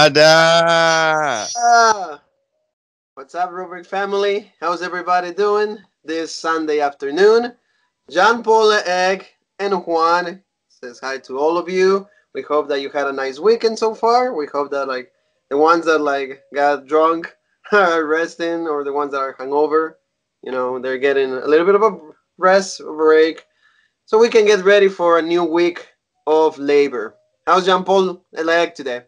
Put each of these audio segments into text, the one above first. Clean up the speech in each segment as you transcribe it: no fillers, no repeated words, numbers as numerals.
Nada. What's up, Rubric family? How's everybody doing this Sunday afternoon? John Paul Egg and Juan says hi to all of you. We hope that you had a nice weekend so far. We hope that the ones that got drunk are resting, or the ones that are hungover, they're getting a little bit of a rest, a break, so we can get ready for a new week of labor. How's John Paul Egg today?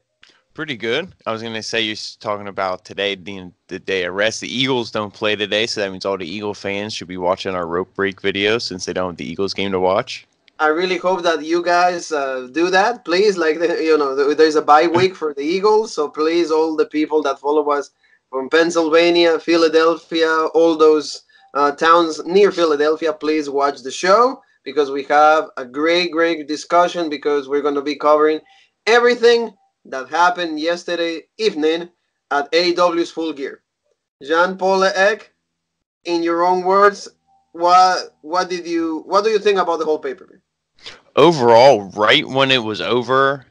Pretty good. I was going to say you're talking about today being the day of rest. The Eagles don't play today, so that means all the Eagle fans should be watching our rope break video since they don't have the Eagles game to watch. I really hope that you guys do that. Please, there's a bye week for the Eagles, so please, all the people that follow us from Pennsylvania, Philadelphia, all those towns near Philadelphia, please watch the show because we have a great discussion because we're going to be covering everything that happened yesterday evening at AEW's Full Gear. Jean Paul Eck, in your own words, what do you think about the whole pay-per-view? Overall, right when it was over,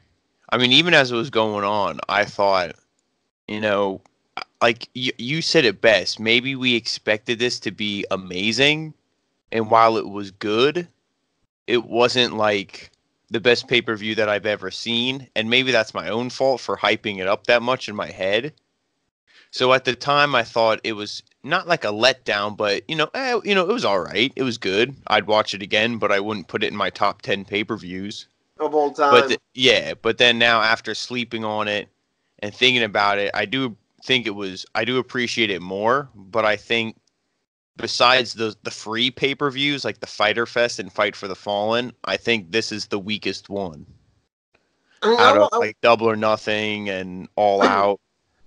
I mean, even as it was going on, I thought, like you said it best. Maybe we expected this to be amazing, and while it was good, it wasn't like the best pay-per-view that I've ever seen, and maybe that's my own fault for hyping it up that much in my head. So at the time, I thought it was not like a letdown, but it was all right. It was good. I'd watch it again, but I wouldn't put it in my top 10 pay-per-views of all time. But but then now after sleeping on it and thinking about it, I do appreciate it more. But I think besides the free pay-per-views like the Fighter Fest and Fight for the Fallen, I think this is the weakest one out of like Double or Nothing and All Out.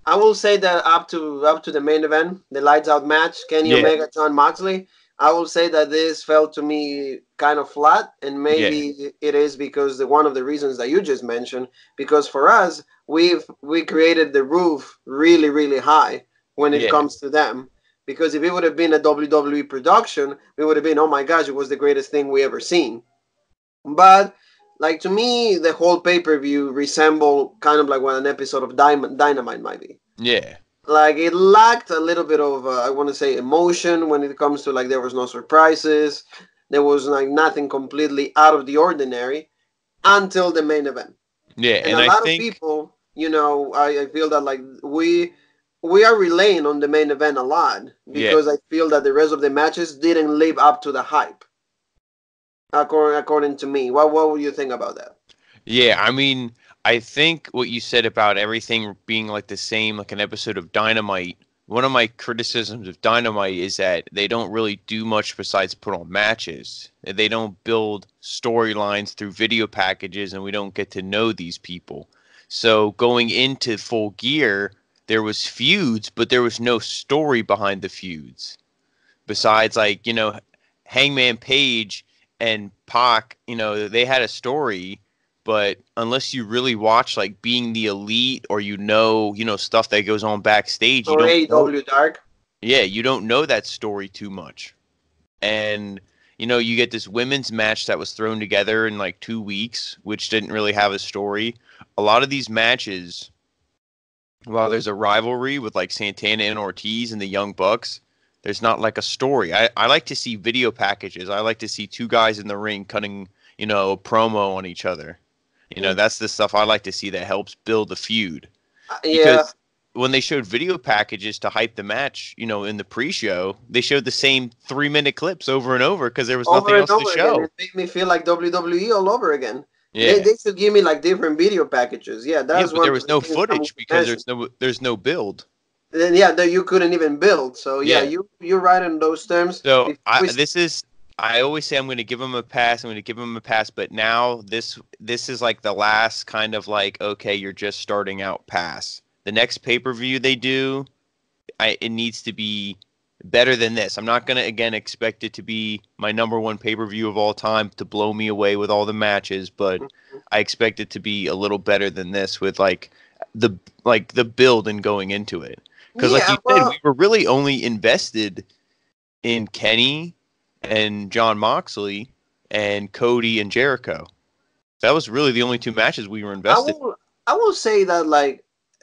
I will say that up to the main event, the lights out match, Kenny Omega, Jon Moxley, I will say that this felt to me kind of flat, and maybe it is because one of the reasons that you just mentioned. Because for us, we created the roof really high when it comes to them. Because if it would have been a WWE production, we would have been, oh my gosh, it was the greatest thing we ever seen. But like to me, the whole pay-per-view resembled kind of like what an episode of Dynamite might be. Yeah. Like it lacked a little bit of, I want to say, emotion when it comes to there was no surprises. There was nothing completely out of the ordinary until the main event. Yeah, and a lot of people, I feel that we are relaying on the main event a lot because I feel that the rest of the matches didn't live up to the hype. According to me, what would you think about that? Yeah, I mean, I think what you said about everything being like the same, like an episode of Dynamite. One of my criticisms of Dynamite is that they don't really do much besides put on matches. They don't build storylines through video packages, and we don't get to know these people. So going into Full Gear, there was feuds, but there was no story behind the feuds. Besides, Hangman Page and Pac, they had a story, but unless you really watch Being the Elite or stuff that goes on backstage, or AEW Dark. Yeah, you don't know that story too much. And you get this women's match that was thrown together in 2 weeks, which didn't really have a story. A lot of these matches, while there's a rivalry with Santana and Ortiz and the Young Bucks, there's not a story. I like to see video packages. I like to see two guys in the ring cutting, a promo on each other. That's the stuff I like to see that helps build the feud. Because when they showed video packages to hype the match, in the pre-show, they showed the same 3-minute clips over and over because there was nothing else to show. Again. It made me feel like WWE all over again. Yeah. They should give me different video packages. Yeah, that's but there was no footage because there's no build. Then you couldn't even build. So you're right in those terms. So I always say I'm going to give them a pass. But now this is the last kind of okay, you're just starting out pass. The next pay-per-view they do, it needs to be better than this. I'm not going to again expect it to be my number one pay-per-view of all time to blow me away with all the matches, but I expect it to be a little better than this with the build and going into it. Because you said, we were really only invested in Kenny and Jon Moxley and Cody and Jericho. That was really the only two matches we were invested in. I will say that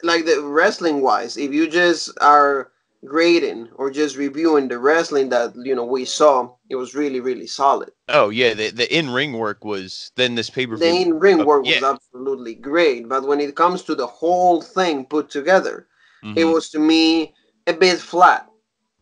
like the wrestling wise, if you just are grading or just reviewing the wrestling that we saw, it was really really solid. Oh yeah, the in ring work was then this pay per The view. in ring work Yeah. was absolutely great, but when it comes to the whole thing put together, it Hmm. was to me a bit flat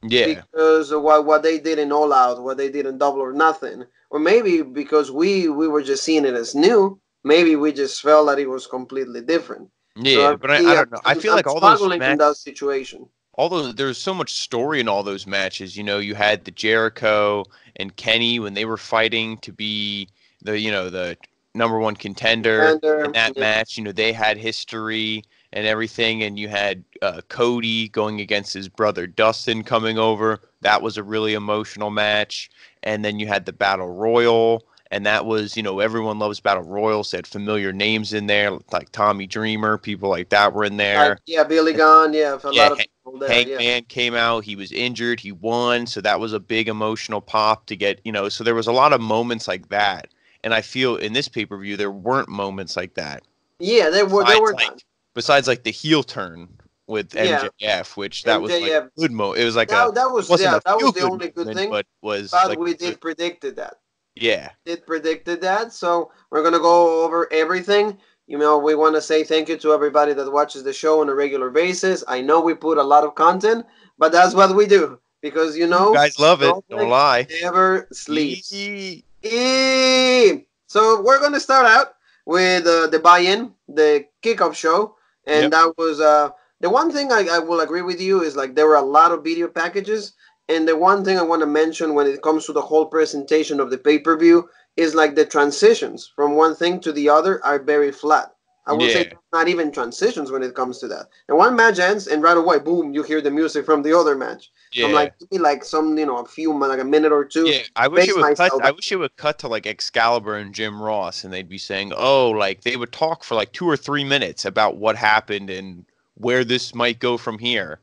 Yeah. because of what they did in All Out, what they did in Double or Nothing, or maybe because we were just seeing it as new, maybe we just felt that it was completely different. So Yeah, but I don't know. I feel I'm like all those struggling in that matches, situation. although there's so much story in all those matches. You had the Jericho and Kenny when they were fighting to be the number one contender in Defender, that yeah. match. They had history and everything, and you had Cody going against his brother Dustin coming over. That was a really emotional match, and then you had the Battle Royal. And that was, everyone loves Battle Royals. They had familiar names in there, like Tommy Dreamer, people like that were in Like there. yeah, Billy Gunn, yeah, a Yeah, lot of people there, yeah. Hangman came out. He was injured. He won, so that was a big emotional pop to get. So there was a lot of moments like that, and I feel in this pay per view there weren't moments like that. Yeah, there Besides were like none. besides like the heel turn with Yeah, MJF, which that was like MJF. a good moment. It was like it wasn't a That feel was the good only good moment, thing, but was but like we a good. did predicted that. Yeah. Did predicted that. So we're gonna go over everything. We want to say thank you to everybody that watches the show on a regular basis. I know we put a lot of content, but that's what we do because You guys love it. Don't Snowflake lie. never sleeps. Eee. So we're gonna start out with the buy-in, the kickoff show, and Yep. that was the one thing I will agree with you is like there were a lot of video packages, and the one thing I want to mention when it comes to the whole presentation of the pay-per-view is like the transitions from one thing to the other are very flat. I will say Yeah. not even transitions when it comes to that. And one match ends, and right away, boom, you hear the music from the other match. So I'm Yeah. like, give me like some, a few, like a minute or two, Yeah, I wish it base would cut. myself. I wish it would cut to like Excalibur and Jim Ross, and they'd be saying, "Oh, like they would talk for like 2 or 3 minutes about what happened and where this might go from here,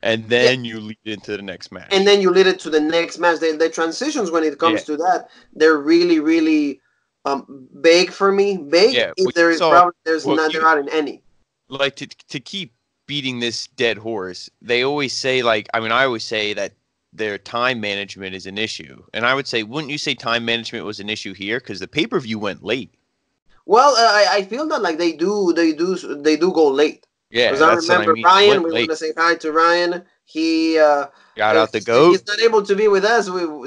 and Yeah, then you lead into the next and match." then you lead it to the next match. The transitions when it Yeah, comes to that, they're really, really vague for me. Vague yeah. if there is probably Well, there aren't any. like to keep beating this dead horse. They always say like, I mean, I always say that their time management is an issue, and I would say, wouldn't you say time management was an issue here because the pay per view went late? Well, I feel that like they do go late because Yeah, I that's what I remember mean. They Ryan. went We want late. to say hi to Ryan. Got out the He's goat. not able to be with us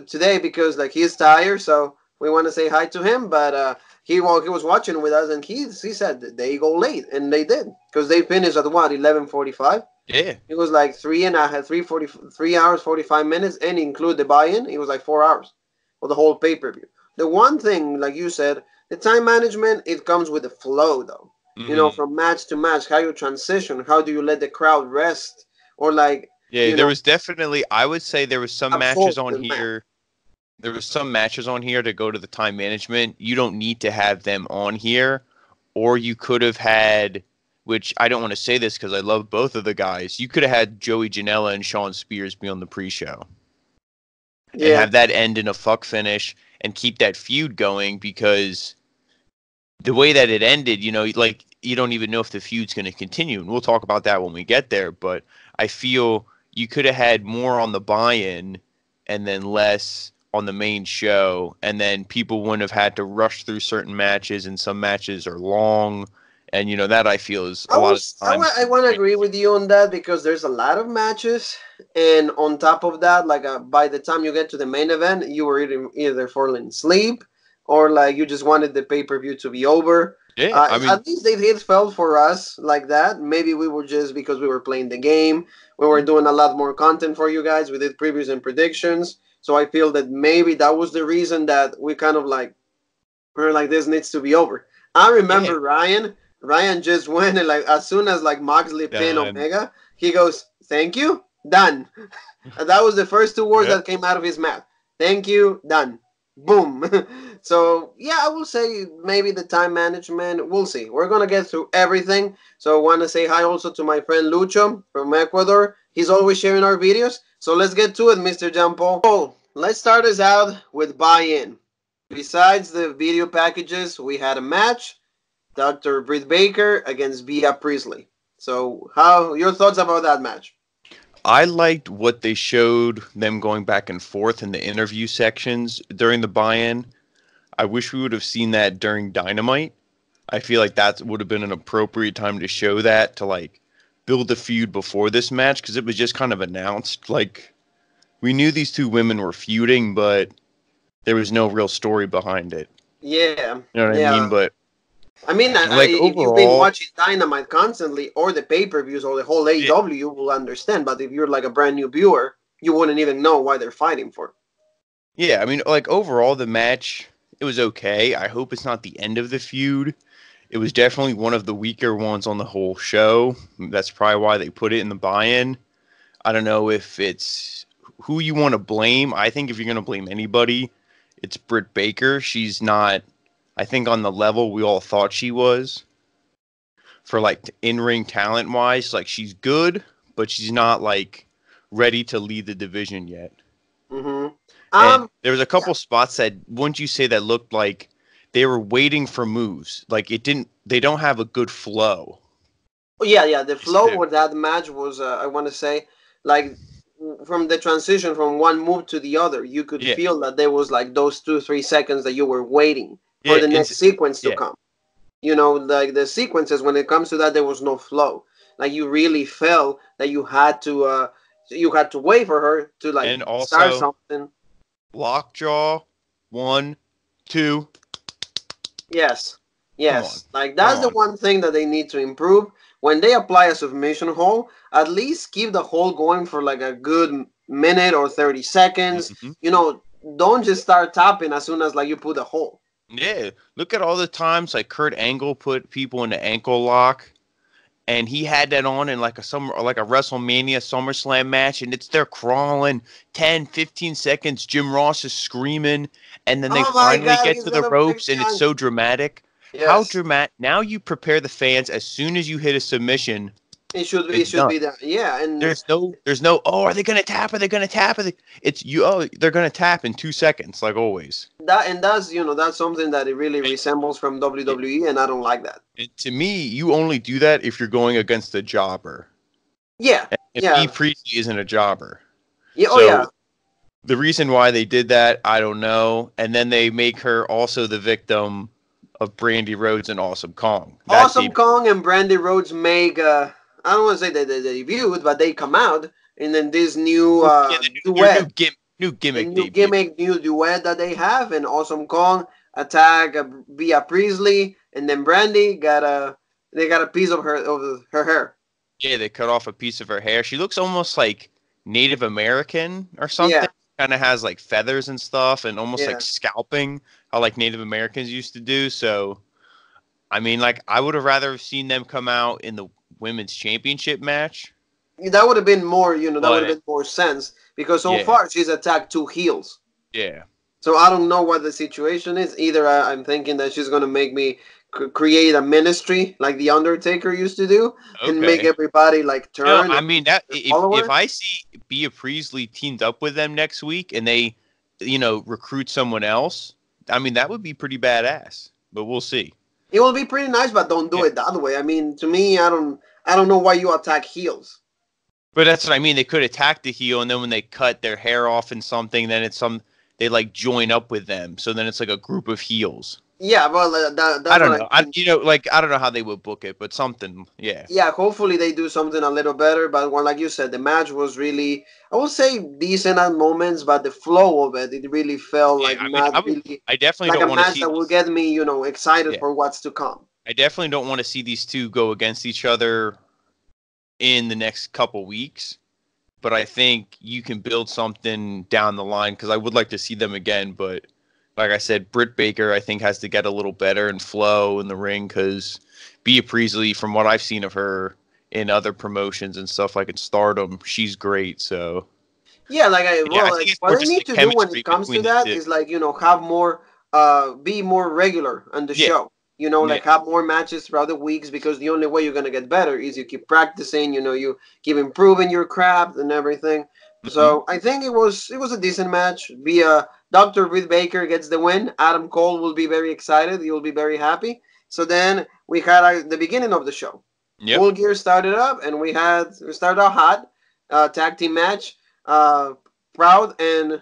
today because like he's tired. So we want to say hi to him. But he was watching with us and he said that they go late and they did because they finished at what 11:45. Yeah. It was like 3 hours 45 minutes and include the buy-in. It was like 4 hours for the whole pay-per-view. The one thing, like you said, the time management it comes with the flow though. Hmm. From match to match, how you transition, how do you let the crowd rest or like Yeah, you there know was definitely. I would say there was some matches absorb on the match. here. There was some matches on here to go to the time management. You don't need to have them on here, or you could have had. Which I don't want to say this because I love both of the guys. You could have had Joey Janela and Sean Spears be on the pre-show and Yeah, have that end in a fuck finish and keep that feud going because the way that it ended, like you don't even know if the feud's going to continue. And we'll talk about that when we get there. But I feel you could have had more on the buy-in and then less on the main show, and then people wouldn't have had to rush through certain matches, and some matches are long, and that I feel is a lot of times. I want to agree with you on that because there's a lot of matches, and on top of that, like by the time you get to the main event, you were either falling asleep or like you just wanted the pay-per-view to be over. Yeah, I mean, At least it felt for us like that. Maybe we were just because we were playing the game, we were doing a lot more content for you guys. We did previews and predictions, so I feel that maybe that was the reason that we kind of like we were like this needs to be over. I yeah, remember Ryan. Ryan just went and like as soon as like Moxley pinned done. Omega, he goes, "Thank you, done." And that was the first two words Yeah. that came out of his mouth. Thank you, done. Boom. So yeah, I will say maybe the time management. We'll see. We're gonna get through everything. So I want to say hi also to my friend Lucho from Ecuador. He's always sharing our videos. So let's get to it, Mr. Jampo. So let's start us out with buy-in. Besides the video packages, we had a match. Dr. Britt Baker against Bea Priestley. So, how your thoughts about that match? I liked what they showed them going back and forth in the interview sections during the buy-in. I wish we would have seen that during Dynamite. I feel like that would have been an appropriate time to show that to like build the feud before this match because it was just kind of announced. Like we knew these two women were feuding, but there was no real story behind it. Yeah, You know what I yeah. mean? But I mean, like if you've been overall, watching Dynamite constantly or the pay-per-views or the whole yeah, AEW, you will understand. But if you're like a brand new viewer, you wouldn't even know why they're fighting for. yeah. I mean, like overall, the match it was okay. I hope it's not the end of the feud. It was definitely one of the weaker ones on the whole show. That's probably why they put it in the buy-in. I don't know if it's who you want to blame. I think if you're going to blame anybody, it's Britt Baker. She's not, I think, on the level we all thought she was for like in-ring talent-wise. Like she's good, but she's not like ready to lead the division yet. Mm-hmm. And there was a Yeah. couple spots that, wouldn't you say, that looked like they were waiting for moves. Like it didn't, they don't have a good flow. Oh, yeah, yeah. The Just flow to- with that match was, I want to say, like from the transition from one move to the other, you could Yeah, feel that there was like those 2 3 seconds that you were waiting for yeah, the next sequence to yeah. come. You know, like the sequences when it comes to that, there was no flow. Like you really felt that you had to wait for her to like And start also, something. lockjaw, 1, 2. Yes, Come on, yes. Like come that's the on. one thing that they need to improve. When they apply a submission hold, at least keep the hold going for like a good minute or 30 seconds. Hmm. You know, don't just start tapping as soon as like you put the hold. Yeah, look at all the times like Kurt Angle put people in the ankle lock, and he had that on in like a WrestleMania SummerSlam match, and it's there crawling 10, 15 seconds. Jim Ross is screaming, and then they Oh my finally God, get he's to the gonna break ropes, the and it's ankle. so dramatic. How Yes. dramatic! Now you prepare the fans as soon as you hit a submission, It should be. It it's should done. be that. Yeah, and There's no. Oh, are they gonna tap? Are they gonna tap? It's you. Oh, they're gonna tap in 2 seconds, like always. that's something that it really And, resembles from yeah, WWE, and I don't like that. and to me, you only do that if you're going against a jobber. Yeah, And B yeah, Priestley isn't a jobber, yeah. Oh so yeah. the reason why they did that, I don't know. And then they make her also the victim of Brandy Rhodes and Awesome Kong. That Awesome debut. Kong and Brandy Rhodes make. I don't want to say that they debuted, but they come out, and then this new Yeah, their duet, new the gimmick new debut. gimmick, new duet that they have, and Awesome Kong attack via Priestley, and then Brandy got a piece of her hair. Yeah, they cut off a piece of her hair. She looks almost like Native American or something. Yeah, Kind of has like feathers and stuff, and almost yeah. like scalping, how like Native Americans used to do. So, I mean, like I would have rather seen them come out in the women's championship match. That would have been more, that would have But been more sense because so yeah, far she's attacked two heels. yeah, So I don't know what the situation is. Either I'm thinking that she's gonna make me create a ministry like the Undertaker used to do, and make okay. everybody like No, turn I and mean that follow if her. I see Bea Priestley teamed up with them next week and they, recruit someone else, I mean that would be pretty badass. But we'll see. It will be pretty nice, but don't do Yeah. it that way. I mean, to me, I don't know why you attack heels. But that's what I mean. They could attack the heel, and then when they cut their hair off and something, then they like join up with them. So then it's like a group of heels. Yeah, well, I that's don't what I know. mean. I don't know how they would book it, but something. Yeah. Yeah, hopefully they do something a little better. But like you said, the match was really, I would say, decent at moments, but the flow of it really felt Yeah. like I mean, not really I definitely like don't a want to match see that will these. get me, excited Yeah. for what's to come. I definitely don't want to see these two go against each other in the next couple weeks. But I think you can build something down the line because I would like to see them again. But like I said, Britt Baker I think has to get a little better and flow in the ring because Bea Priestley, from what I've seen of her in other promotions and stuff like in Stardom, she's great. So Yeah, yeah, I like think it's what more they just need the to do when chemistry it comes to between the that two. is like have more be more regular on the Yeah, show. yeah, Like have more matches throughout the weeks because the only way you're gonna get better is you keep practicing. You keep improving your craft and everything. hmm So I think it was a decent match. Via Dr. Britt Baker gets the win. Adam Cole will be very excited. He will be very happy. So then we had the beginning of the show. Yep. Full Gear started up, and we started out hot. Tag team match. Proud and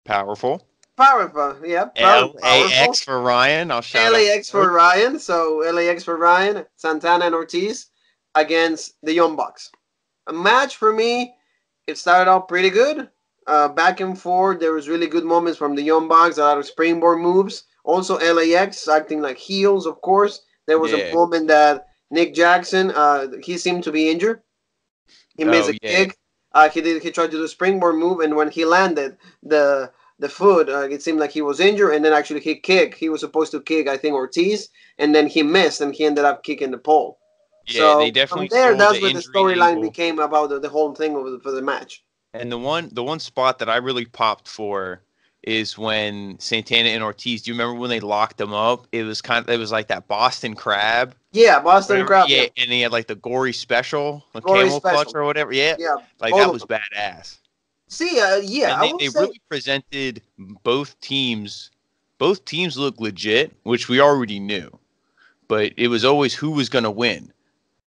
Powerful. powerful. Yeah, proud and powerful. LAX for Ryan. I'll shout out. LAX for Ryan. So LAX for Ryan, Santana and Ortiz against the Young Bucks. A match for me. It started out pretty good. Back and forth. There was really good moments from the Young Bucks. A lot of springboard moves. Also LAX acting like heels, of course. There was a Yeah. moment that Nick Jackson, he seemed to be injured. He missed Oh a yeah. kick. He tried to do a springboard move, and when he landed the foot, it seemed like he was injured. And then actually he kicked. He was supposed to kick, I think, Ortiz, and then he missed, and he ended up kicking the pole. Yeah. They So from definitely there, sold that's the where the injury storyline angle. became about the whole thing for the match. And the one spot that I really popped for is when Santana and Ortiz. Do you remember when they locked them up? It was like that Boston Crab, Yeah, Boston whatever. Crab. Yeah, Yeah, and he had like the gory special, the Gory camel clutch special. or whatever. Yeah, Yeah, like all that of was them. badass. See, yeah, And I they, will they say really presented both teams. Both teams look legit, which we already knew. But it was always who was going to win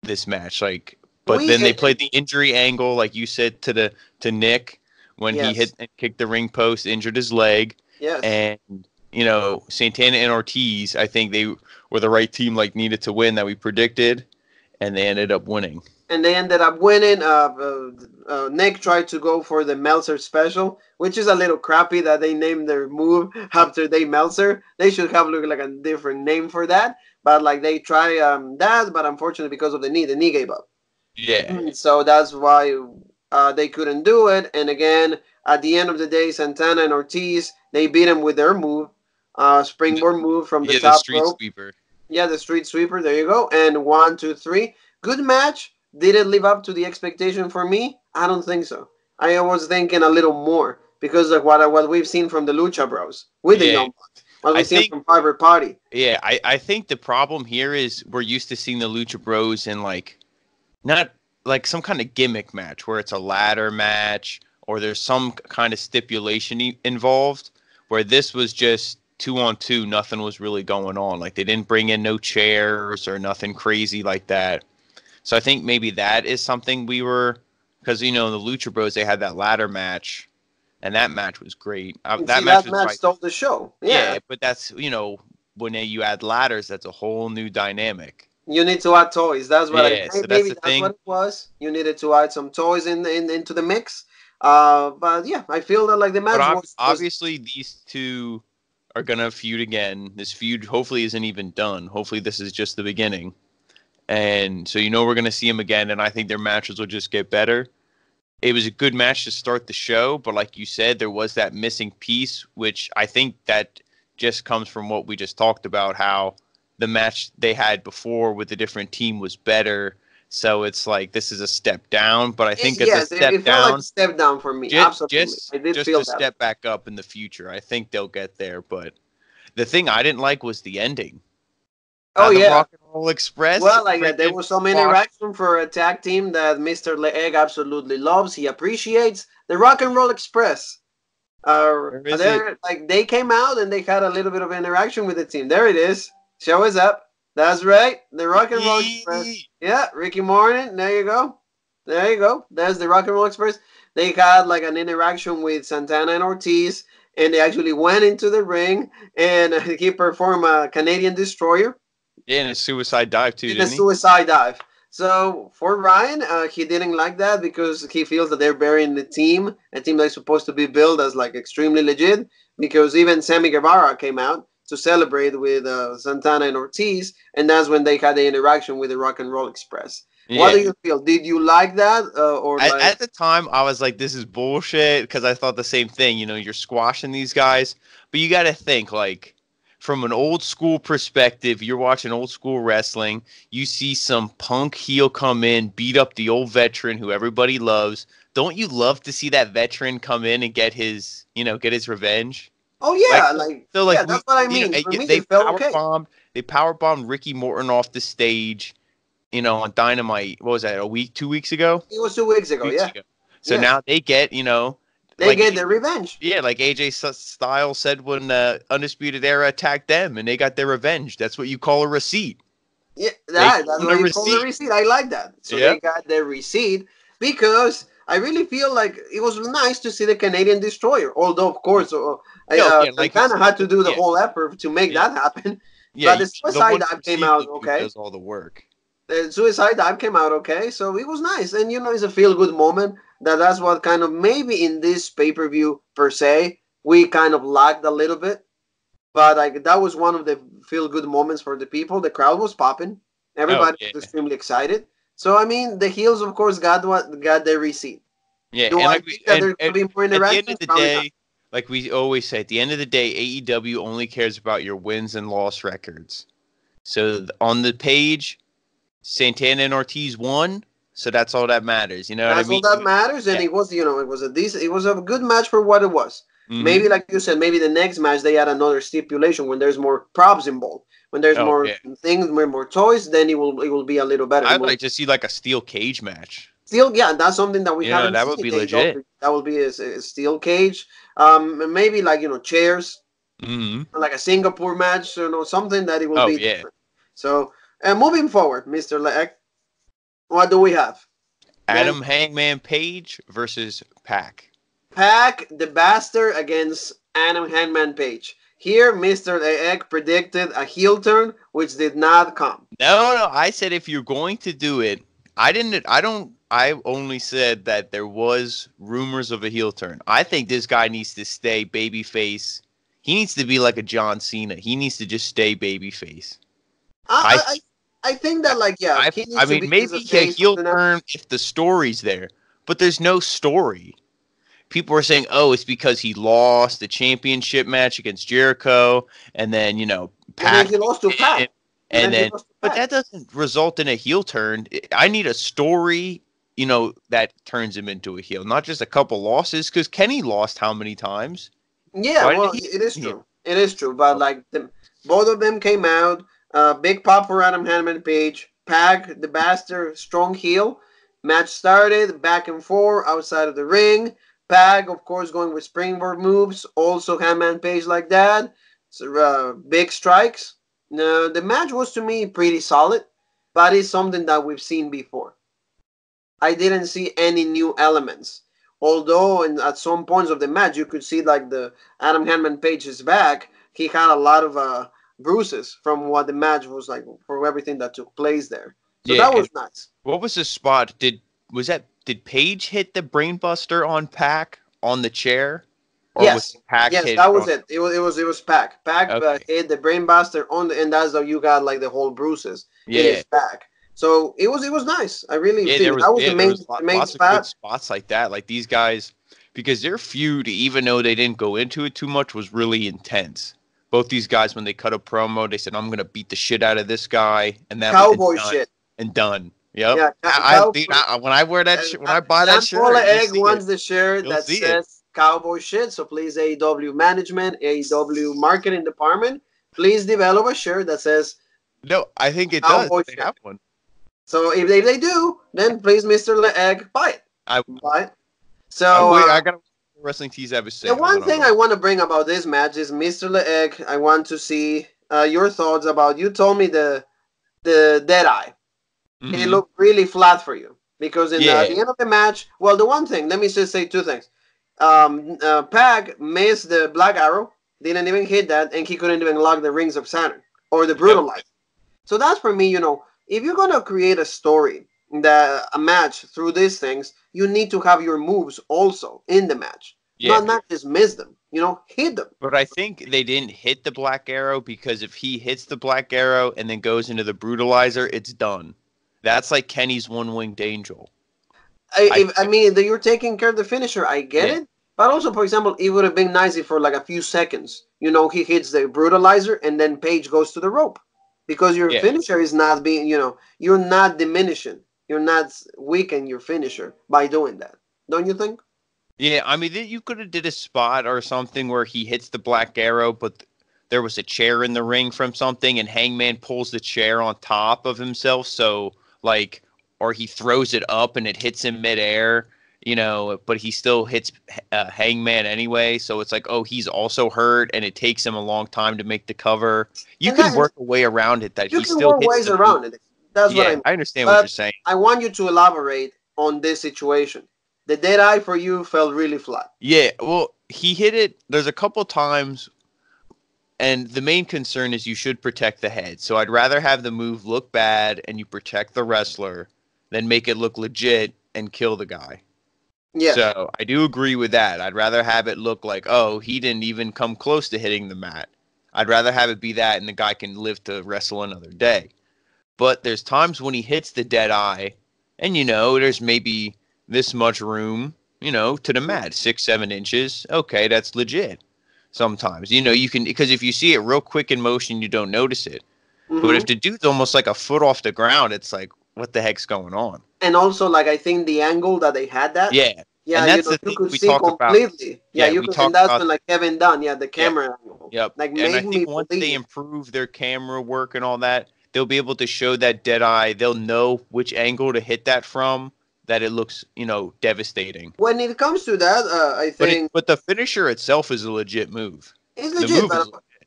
this match. Like, but we. then they played the injury angle, like you said, to Nick when he hit Yes, and kicked the ring post, injured his leg, yes. and Santana and Ortiz. I think they were the right team, like needed to win that we predicted, and they ended up winning. And they ended up winning. Nick tried to go for the Meltzer special, which is a little crappy that they named their move after Dave Meltzer. They should have looked like a different name for that. But like they try that, but unfortunately because of the knee gave up. Yeah, So that's why they couldn't do it. And again, at the end of the day, Santana and Ortiz they beat him with their move, springboard move from the yeah, the top street rope. sweeper. Yeah, the street sweeper. There you go. And 1, 2, 3. Good match. Did it live up to the expectation for me? I don't think so. I was thinking a little more because of what we've seen from the Lucha Bros with the Yeah, Young Bucks, what I we've seen think. from Private Party. Yeah, I think the problem here is we're used to seeing the Lucha Bros in like not like some kind of gimmick match where it's a ladder match or there's some kind of stipulation involved. Where this was just 2-on-2, nothing was really going on. Like they didn't bring in no chairs or nothing crazy like that. So I think maybe that is something we were because the Lucha Bros they had that ladder match and that match was great. And That see, match that was match right. stole the show. Yeah. Yeah, but that's when you add ladders, that's a whole new dynamic. You need to add toys. That's what Yeah, so that's maybe the that's what thing. it was. You needed to add some toys into the mix. But yeah, I feel that like the But match was obviously, these two are gonna feud again. This feud hopefully isn't even done. Hopefully, this is just the beginning. And so we're gonna see them again, and I think their matches will just get better. It was a good match to start the show, but like you said, there was that missing piece, which I think that just comes from what we just talked about, how the match they had before with a different team was better. So it's like this is a step down, but I think it's a yes, step it felt like a down step down for me. just Absolutely, just I did just feel to that. step back up in the future. I think they'll get there, but the thing I didn't like was the ending. Oh The yeah. Rock and Roll Express Well, like there freaking was some squash. interaction for a tag team that Mr. Leeg absolutely loves. He appreciates the Rock and Roll Express. Where is it? There, like they came out and they had a little bit of interaction with the team. There it is. Show is up. That's right. The Rock and Roll Express. Yeah, Ricky Morton. There you go. There you go. There's the Rock and Roll Express. They had like an interaction with Santana and Ortiz, and they actually went into the ring and he performed a Canadian Destroyer Yeah, and a suicide dive too, in a didn't he? suicide dive. So for Ryan, he didn't like that because he feels that they're burying the team, a team that's supposed to be built as like extremely legit. Because even Sammy Guevara came out to celebrate with Santana and Ortiz, and that's when they had the interaction with the Rock and Roll Express. What do Yeah. you feel? Did you like that, or like? At the time, I was like, "This is bullshit," because I thought the same thing. You're squashing these guys, but you got to think like from an old school perspective. You're watching old school wrestling. You see some punk heel come in, beat up the old veteran who everybody loves. Don't you love to see that veteran come in and get his revenge? Oh Like yeah, like yeah, that's what I mean. For me, it felt okay. they power bombed Ricky Morton off the stage. On Dynamite. What was that? 2 weeks ago? It was 2 weeks ago. Weeks Yeah, ago. So yes, now they get, they like get their revenge. yeah, like AJ Styles said when Undisputed Era attacked them, and they got their revenge. That's what you call a receipt. Yeah, They that's own what a you call the receipt. receipt. I like that. So Yeah. they got the receipt because I really feel like it was nice to see the Canadian Destroyer. Although, of course, No, yeah, like you Santana said, had to do the yeah, whole effort to make yeah, that happen. yeah. But the The Suicide one Dive came perceived out of you okay. does all the work. The Suicide Dive came out okay, so it was nice. And it's a feel good moment. That's what kind of maybe in this pay per view per se we kind of lacked a little bit. But like that was one of the feel good moments for the people. The crowd was popping. Oh Everybody yeah, was extremely excited. So I mean, the heels of course got their receipt. yeah, Do and I like think that there's gonna be more at the end of interactions? the Probably not. day, like we always say, at the end of the day, AEW only cares about your wins and loss records. So on the page, Santana and Ortiz won, so that's all that matters. You know what I That's all mean? that matters. And Yeah. it was a good match for what it was. Mm-hmm. Maybe like you said, maybe the next match they add another stipulation when there's more props involved. When there's Oh more yeah. things, more toys, then it will be a little better. I'd like to see like a steel cage match. Still, yeah, that's something that we You know, haven't that seen would in be legit. AEW. That will be a steel cage. Maybe like chairs, Mm-hmm. like a Singapore match, something that it will Oh be yeah. different. So, moving forward, Mister Leck, what do we have? Again, Adam Hangman Page versus Pac. Pack the Bastard against Adam Hangman Page. Here, Mister Leck predicted a heel turn, which did not come. No, I said if you're going to do it, I didn't. I don't. I only said that there was rumors of a heel turn. I think this guy needs to stay babyface. He needs to be like a John Cena. He needs to just stay babyface. I, I I think that like yeah, he I needs to mean, be as maybe a a face heel something else. turn if the story's there, but there's no story. People are saying, "Oh, it's because he lost the championship match against Jericho, and then And then Pac he lost to beat him, Pack. And and then he then." lost to But Pack. that doesn't result in a heel turn. I need a story, that turns him into a heel, not just a couple losses. Because Kenny lost how many times? Yeah, Why did well, he it is turn heel? true. It is true. But like both of them came out. Big pop for Adam Hanman Page. Pack the Bastard, strong heel. Match started back and forth outside of the ring. Pack, of course, going with springboard moves. Also, Hanman Page like that. So, big strikes. No, the match was to me pretty solid, but it's something that we've seen before. I didn't see any new elements. Although at some points of the match you could see like the Adam Hanman Page's back, he had a lot of bruises from what the match was like for everything that took place there. So Yeah, that and was nice. what was the spot? Did Page hit the brainbuster on Pac on the chair, or was Yes, Pac yes, hit that was on? it. It was Pac. Pac Okay, hit the brainbuster on and that's how you got like the whole bruises in yeah. his back. So it was nice. I really feel that was the There main was the main lots of good spot. spots like that. Like these guys, because their feud, even though they didn't go into it too much, was really intense. Both these guys, when they cut a promo, they said, "I'm gonna beat the shit out of this guy," and that was Cowboy done shit. and done. Yep. Yeah, Dude, cowboy. when I wear that shit, when I buy that John Paula shirt, you'll Egg see it. wants the shirt You'll that see it. says cowboy shit. So please, AEW management, AEW marketing department, please develop a shirt that says No, I think it does. cowboy They shit. have one. So if they do, then please, Mr. Egg, buy it. I Buy it. I So wait. I got wrestling tees have a the sale. one Then I'll thing buy I it. want to bring about this match is Mr. Egg. I want to see your thoughts about. You told me the dead eye. It Mm-hmm. looked really flat for you because at Yeah. the end of the match, well, the one thing, let me just say two things. Pac missed the Black Arrow, didn't even hit that, and he couldn't even lock the Rings of Saturn or the Yep. Brutalize. So that's for me, if you're gonna create a story, a match through these things, you need to have your moves also in the match, Yeah. not just miss them. Hit them. But I think they didn't hit the Black Arrow because if he hits the Black Arrow and then goes into the Brutalizer, it's done. That's like Kenny's one winged angel. I I mean, that you're taking care of the finisher. I get Yeah. it. But also, for example, it would have been nice if for like a few seconds, he hits the brutalizer and then Page goes to the rope. Because your Yeah. finisher is not being, you're not diminishing. You're not weakening your finisher by doing that. Don't you think? Yeah, I mean, you could have did a spot or something where he hits the Black Arrow, but there was a chair in the ring from something, and Hangman pulls the chair on top of himself, so like, or he throws it up and it hits him midair, but he still hits Hangman anyway. So it's like, oh, he's also hurt, and it takes him a long time to make the cover. You can work a way around it that you he can still work hits ways the around move. it. That's what I Yeah, mean. I understand what you're But saying. I want you to elaborate on this situation. The dead eye for you felt really flat. Yeah, well, he hit it. There's a couple times, and the main concern is you should protect the head. So I'd rather have the move look bad and you protect the wrestler than make it look legit and kill the guy. Yes. So I do agree with that. I'd rather have it look like, oh, he didn't even come close to hitting the mat. I'd rather have it be that and the guy can live to wrestle another day. But there's times when he hits the dead eye and, there's maybe this much room, to the mat, 6-7 inches. Okay, that's legit. Sometimes, you can, because if you see it real quick in motion, you don't notice it. But if the dude's almost like a foot off the ground, it's like, what the heck's going on? And also, like, I think the angle that they had that, Yeah. yeah, And that's the you thing could we see talk about. completely. Yeah, Yeah, you we could, and talk that's about. when like Kevin Dunn, yeah, the Yep. camera angle, Yep. like And I made think me once they believe. improve their camera work and all that, they'll be able to show that dead eye. They'll know which angle to hit that from, that it looks, devastating. When it comes to that, I think But the finisher itself is a legit move. it's The legit, move but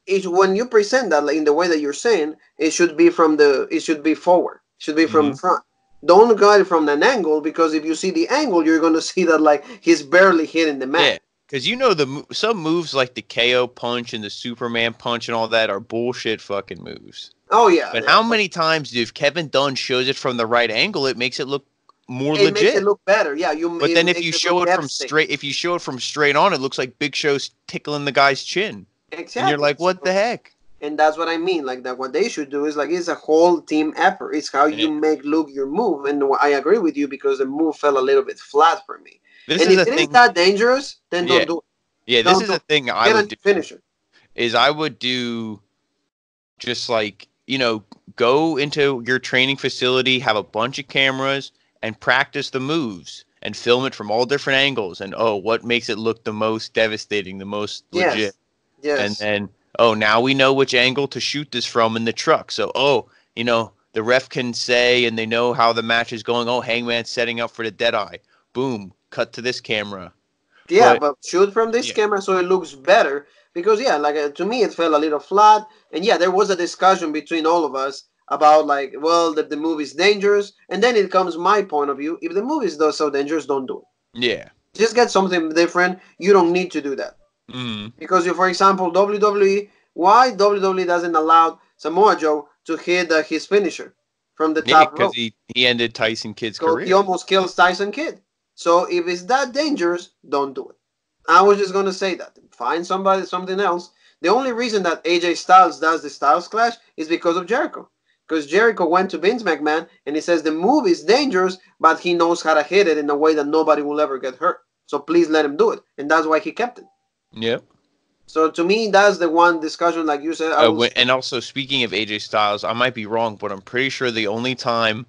is it's when you present that like, in the way that you're saying, it should be forward, it should be from mm-hmm. front. Don't go it from an angle because if you see the angle, you're gonna see that like he's barely hitting the mat. Yeah. Because some moves like the KO punch and the Superman punch and all that are bullshit fucking moves. Oh yeah, But yeah. how many times if Kevin Dunn shows it from the right angle, it makes it look more It makes it legit. look better. Yeah, But it then if makes you it look show it from devastating. straight, if you show it from straight on, it looks like Big Show's tickling the guy's chin, and you're Exactly. like, what the heck? And that's what I mean. Like that, what they should do is like it's a whole team effort. It's how Yeah. you make look your move. And I agree with you because the move fell a little bit flat for me. This And is if a it is thing. that dangerous, then Yeah, don't do it. yeah. This Don't is do a it. thing I Get would a do. finisher. Is I would do just like go into your training facility, have a bunch of cameras, and practice the moves and film it from all different angles. And what makes it look the most devastating, the most legit? Yes. And Yes. then now we know which angle to shoot this from in the truck. So the ref can say, and they know how the match is going. Oh, Hangman's setting up for the dead eye. Boom, cut to this camera. Yeah, But but shoot from this yeah, camera so it looks better. Because yeah, like to me it fell a little flat. And yeah, there was a discussion between all of us about like, well, that the movie is dangerous. And then it comes my point of view. If the movie is so dangerous, don't do it. yeah. Just get something different. You don't need to do that. Mm. Because if, for example, WWE, why WWE doesn't allow Samoa Joe to hit his finisher from the Yeah, top because rope? he ended Tyson Kidd's Because he career. almost kills Tyson Kidd. So if it's that dangerous, don't do it. I was just gonna say that. Find something else. The only reason that AJ Styles does the Styles Clash is because of Jericho. Because Jericho went to Vince McMahon and he says the move is dangerous, but he knows how to hit it in a way that nobody will ever get hurt. So please let him do it. And that's why he kept it. Yep. So to me, that's the one discussion, like you said. And also, speaking of AJ Styles, I might be wrong, but I'm pretty sure the only time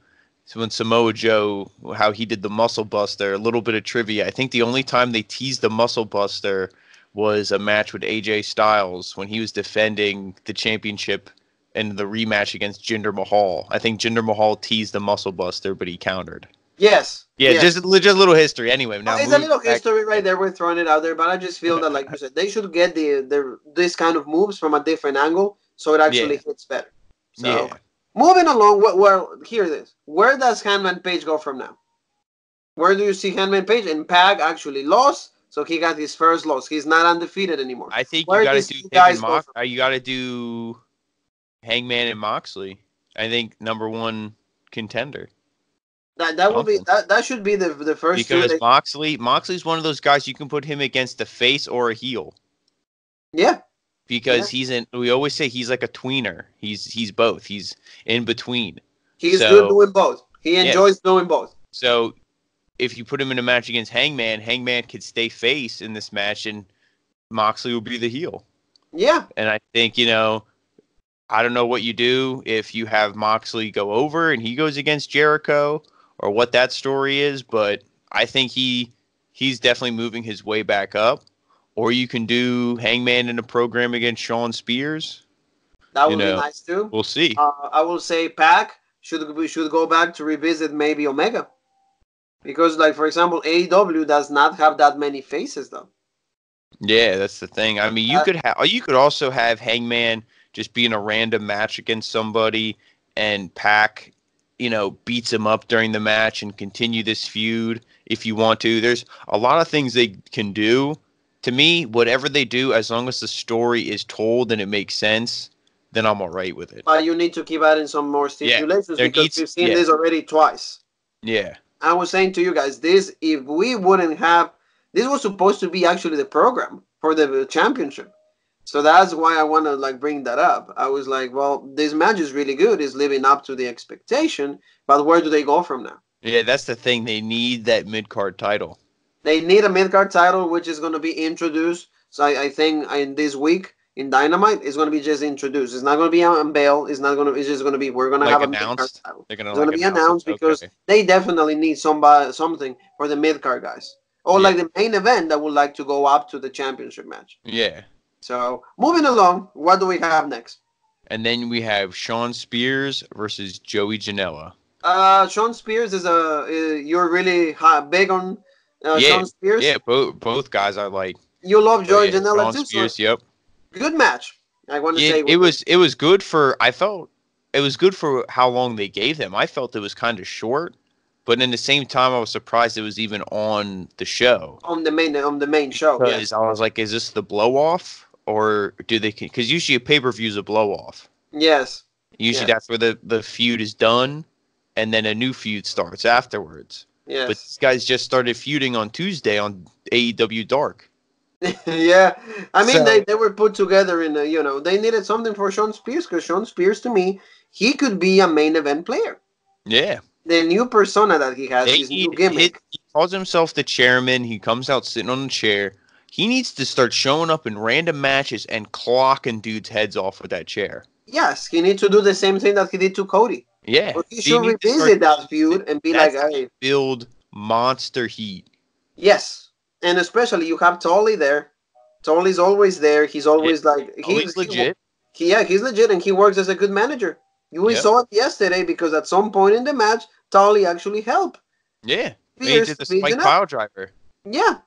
when Samoa Joe, how he did the Muscle Buster, a little bit of trivia. I think the only time they teased the Muscle Buster was a match with AJ Styles when he was defending the championship in the rematch against Jinder Mahal. I think Jinder Mahal teased the Muscle Buster, but he countered. Yes. Yeah, yes. just a little history. Anyway, now it's a little history right there. We're throwing it out there, but I just feel that, like you said, they should get this kind of moves from a different angle so it actually hits better. So moving along, well, hear this. Where does Hangman Page go from now? Where do you see Hangman Page? And Pag actually lost, so he got his first loss. He's not undefeated anymore. I think Where you got to do you got to do Hangman and Moxley. I think number one contender. That would be that should be the first because two. Moxley's one of those guys you can put him against a face or a heel. Yeah. Because we always say he's like a tweener. He's both. He's in between. He's good doing both. He enjoys doing both. So if you put him in a match against Hangman, Hangman could stay face in this match and Moxley will be the heel. Yeah. And I think, I don't know what you do if you have Moxley go over and he goes against Jericho or what that story is, but I think he's definitely moving his way back up. Or you can do Hangman in a program against Shawn Spears. That would be nice too. We'll see. I will say Pac should go back to revisit maybe Omega. Because, like, for example, AEW does not have that many faces, though. Yeah, that's the thing. I mean, you could also have Hangman just be in a random match against somebody, and Pac, beats him up during the match and continue this feud if you want to. There's a lot of things they can do. To me, whatever they do, as long as the story is told and it makes sense, then I'm all right with it. But you need to keep adding some more Yeah, stipulations there because needs. we've seen Yeah, this already twice. yeah, I was saying to you guys, if we wouldn't have, this was supposed to be actually the program for the championship. So that's why I want to like bring that up. I was like, well, this match is really good. It's living up to the expectation, but where do they go from now? yeah. That's the thing. They need that mid card title. They need a mid card title, which is going to be introduced. So I think in this week in Dynamite, it's going to be just introduced. It's not going to be unveiled. It's not going to. It's just going to be. We're going to Like have a mid card announced. title. They're gonna It's going like to be announce it. announced because Okay. they definitely need something for the mid card guys, or Yeah. like the main event that would like to go up to the championship match. Yeah. So moving along, what do we have next? And then we have Shawn Spears versus Joey Janela. Sean Spears is you're really big on Yeah, Sean Spears. yeah. Both guys I like. You love So Joey yeah, Janela Shawn too. So Spears. Yep. good match. I want to Yeah, say it was good for. I felt it was good for how long they gave them. I felt it was kind of short, but in the same time, I was surprised it was even on the show on the main show. because Yes, I was like, is this the blow off or do they? Because usually a pay-per-view is a blow off. yes, Usually yes, that's where the feud is done, and then a new feud starts afterwards. But yes. these guys just started feuding on Tuesday on AEW Dark. Yeah, I mean So they were put together in a, they needed something for Sean Spears because Sean Spears to me he could be a main event player. yeah, The new persona that he has, they his new need his. gimmick. He calls himself the chairman. He comes out sitting on the chair. He needs to start showing up in random matches and clocking dudes' heads off with that chair. Yes, he needs to do the same thing that he did to Cody. Yeah, But he you should need to start. revisit that feud and be like, That's how you hey, build monster heat. yes, and especially you have Tully there. Tully's always there. He's Yeah, always like always legit. he's legit and he works as a good manager. We Yep. saw it yesterday because at some point in the match, Tully actually helped Yeah, and he Pierce did the beating spike up. pile driver. Yeah,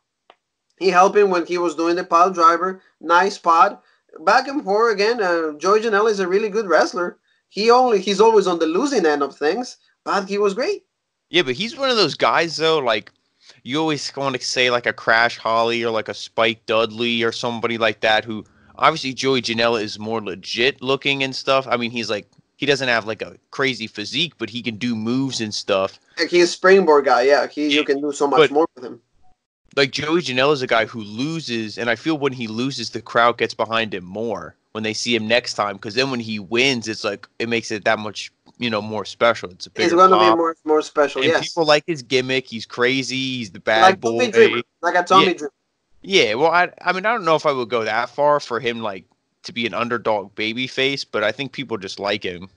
he helped him when he was doing the pile driver. Nice spot. Back and forth again. Joey Janela is a really good wrestler. He's always on the losing end of things, but he was great. Yeah, but he's one of those guys though. Like you always want to say, like a Crash Holly or like a Spike Dudley or somebody like that. Who obviously Joey Janela is more legit looking and stuff. I mean, he doesn't have like a crazy physique, but he can do moves and stuff. Like he's a springboard guy. Yeah, Yeah, you can do so much but more with him. like Joey Janela is a guy who loses, and I feel when he loses, the crowd gets behind him more when they see him next time. Because then when he wins, it's like it makes it that much more special. It's a It's bigger going to be pop, more special. and Yes, people like his gimmick. He's crazy. He's the bad like boy. Tommy Dreamer, like a Yeah, Tommy Dreamer. yeah. Well, I mean, I don't know if I would go that far for him, like to be an underdog baby face, but I think people just like him.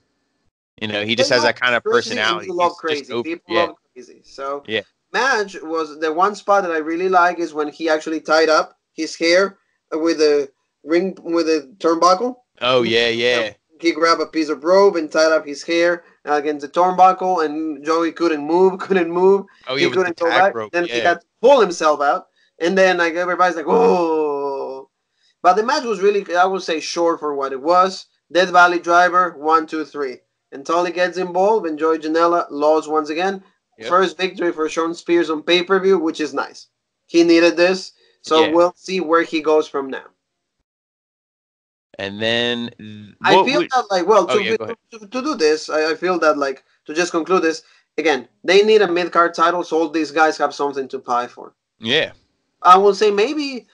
He They just has love that kind of crazy and personality. you love He's just crazy. People yeah, love crazy. So yeah. match was the one spot that I really like is when he actually tied up his hair with a ring with a turnbuckle. Oh yeah, yeah. He grabbed a piece of rope and tied up his hair against the turnbuckle, and Joey couldn't move. Oh He yeah, with the couldn't go tag back. rope. Then he Yeah, had to pull himself out, and then like everybody's like, "Whoa!" But the match was really, I would say, short for what it was. Death Valley Driver, 1, 2, 3. And Tully gets involved, and Joey Janela lost once again. yep, First victory for Sean Spears on pay-per-view, which is nice. He needed this, so yeah. we'll see where he goes from now. And then I what feel would? that like well Oh yeah, go ahead. to do this, I feel that like to just conclude this again, they need a mid card title, so all these guys have something to pie for. Yeah, I will say maybe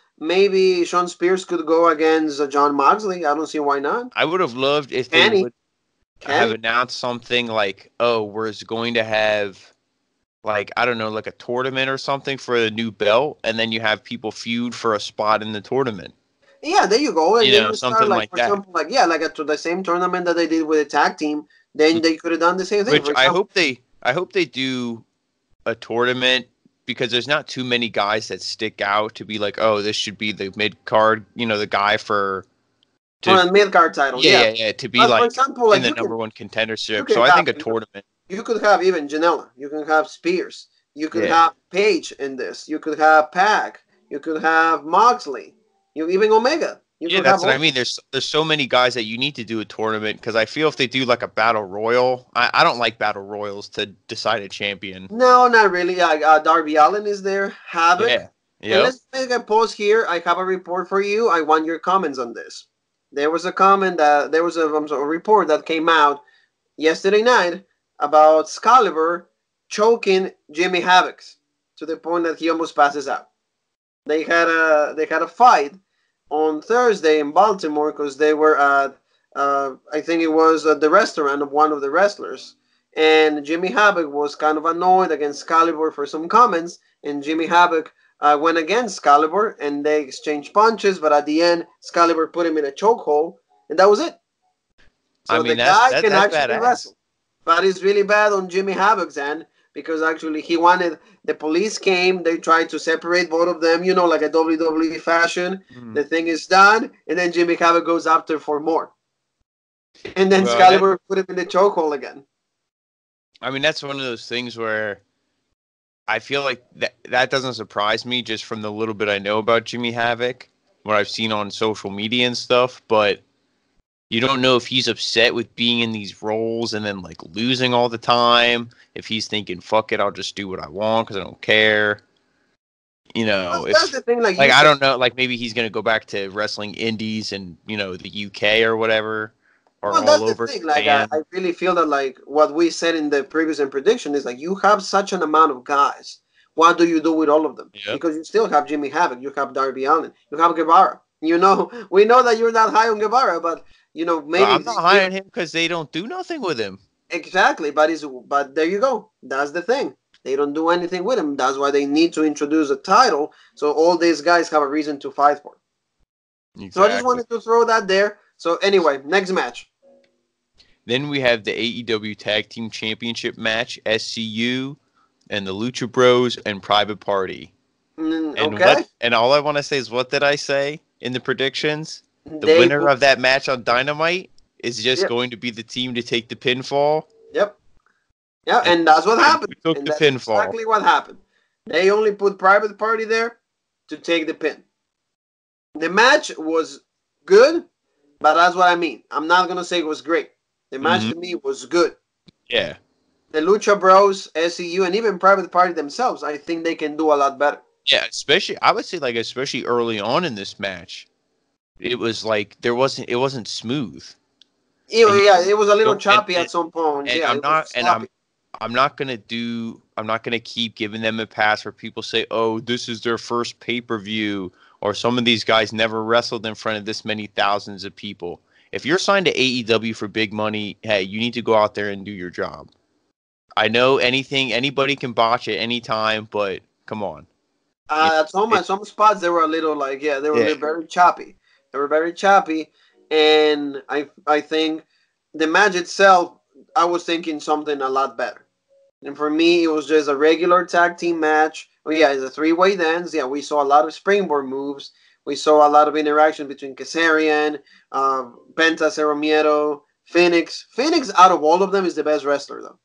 Sean Spears could go against John Moxley. I don't see why not. I would have loved if they Can he? would Can have he? announced something like, oh, we're going to have like I don't know, like a tournament or something for a new belt, and then you have people feud for a spot in the tournament. Yeah, there you go. And then you start Something like like for that. example like yeah like to the same tournament that they did with the tag team. Then they could have done the same thing. Which For example, I hope they do a tournament because there's not too many guys that stick out to be like, oh, this should be the mid card, the guy for for a mid card title. Yeah. yeah, to be But for like example, in like the number one you contendership. can So I have think a tournament. you could have even Janela. You can have Spears. You could have Page in this. You could have Pac. You could have Moxley. You even Omega. You Yeah, could that's have what I mean. There's so many guys that you need to do a tournament because I feel if they do like a battle royal, I don't like battle royals to decide a champion. No, not really. Darby Allin is there. Havoc. Yeah. And Yep. let's make a pause here. I have a report for you. I want your comments on this. There was a comment that there was a report that came out yesterday night about Excalibur choking Jimmy Havoc to the point that he almost passes out. They had a fight on Thursday in Baltimore because they were at I think it was at the restaurant of one of the wrestlers, and Jimmy Havoc was kind of annoyed against Excalibur for some comments, and Jimmy Havoc went against Excalibur, and they exchanged punches, but at the end, Excalibur put him in a chokehold, and that was it. I So the mean that's guy that can that's actually badass. wrestle, but it's really bad on Jimmy Havoc's end because actually he wanted the police came, they tried to separate both of them, like a WWE fashion. Mhm. The thing is done, and then Jimmy Havoc goes after for more, and then Well, that Excalibur put him in the chokehold again. I mean that's one of those things where I feel like that doesn't surprise me just from the little bit I know about Jimmy Havoc, what I've seen on social media and stuff, but you don't know if he's upset with being in these roles and then like losing all the time. If he's thinking, "Fuck it, I'll just do what I want because I don't care." Well, that's If the thing, like like you I said. don't know, like maybe he's gonna go back to wrestling indies and the UK or whatever, or Well, all that's the over thing. Like, I Japan. really feel that, like, what we said in the previous prediction is like you have such an amount of guys. What do you do with all of them? Yep. Because you still have Jimmy Havoc, you have Darby Allin, you have Guevara. We know that you're not high on Guevara, but Well, maybe I'm not you hiring him because they don't do nothing with him. exactly. But there you go. That's the thing. They don't do anything with him. That's why they need to introduce a title, so all these guys have a reason to fight for. So I just Exactly. wanted to throw that there. So anyway, next match. Then we have the AEW Tag Team Championship match, SCU and the Lucha Bros and Private Party. And Okay. all I want to say is what did I say in the predictions? The They winner put. of that match on Dynamite is just Yep. going to be the team to take the pinfall. Yep. Yeah, And and that's what happened. who took And the that's pinfall? exactly what happened. They only put Private Party there to take the pin. The match was good, but that's what I mean. I'm not gonna say it was great. The match Hmm. to me was good. Yeah. The Lucha Bros, SCU, and even Private Party themselves, I think they can do a lot better. Yeah, especially I would say like especially early on in this match, it was like it wasn't smooth. And you Yeah, it was a little don't choppy at some points. and Yeah, it was sloppy. I'm not gonna keep giving them a pass where people say, "Oh, this is their first pay-per-view," or some of these guys never wrestled in front of this many thousands of people. If you're signed to AEW for big money, hey, you need to go out there and do your job. I know anybody can botch at any time, but come on. You At know, some spots they were a little like they were a yeah, little very choppy. They were very choppy, and I think the match itself, I was thinking something a lot better. And for me, it was just a regular tag team match. Oh yeah, it's a three-way dance. Yeah, we saw a lot of springboard moves. We saw a lot of interaction between Kazarian, Penta, Cero Miedo, Phoenix. Phoenix, out of all of them, is the best wrestler though.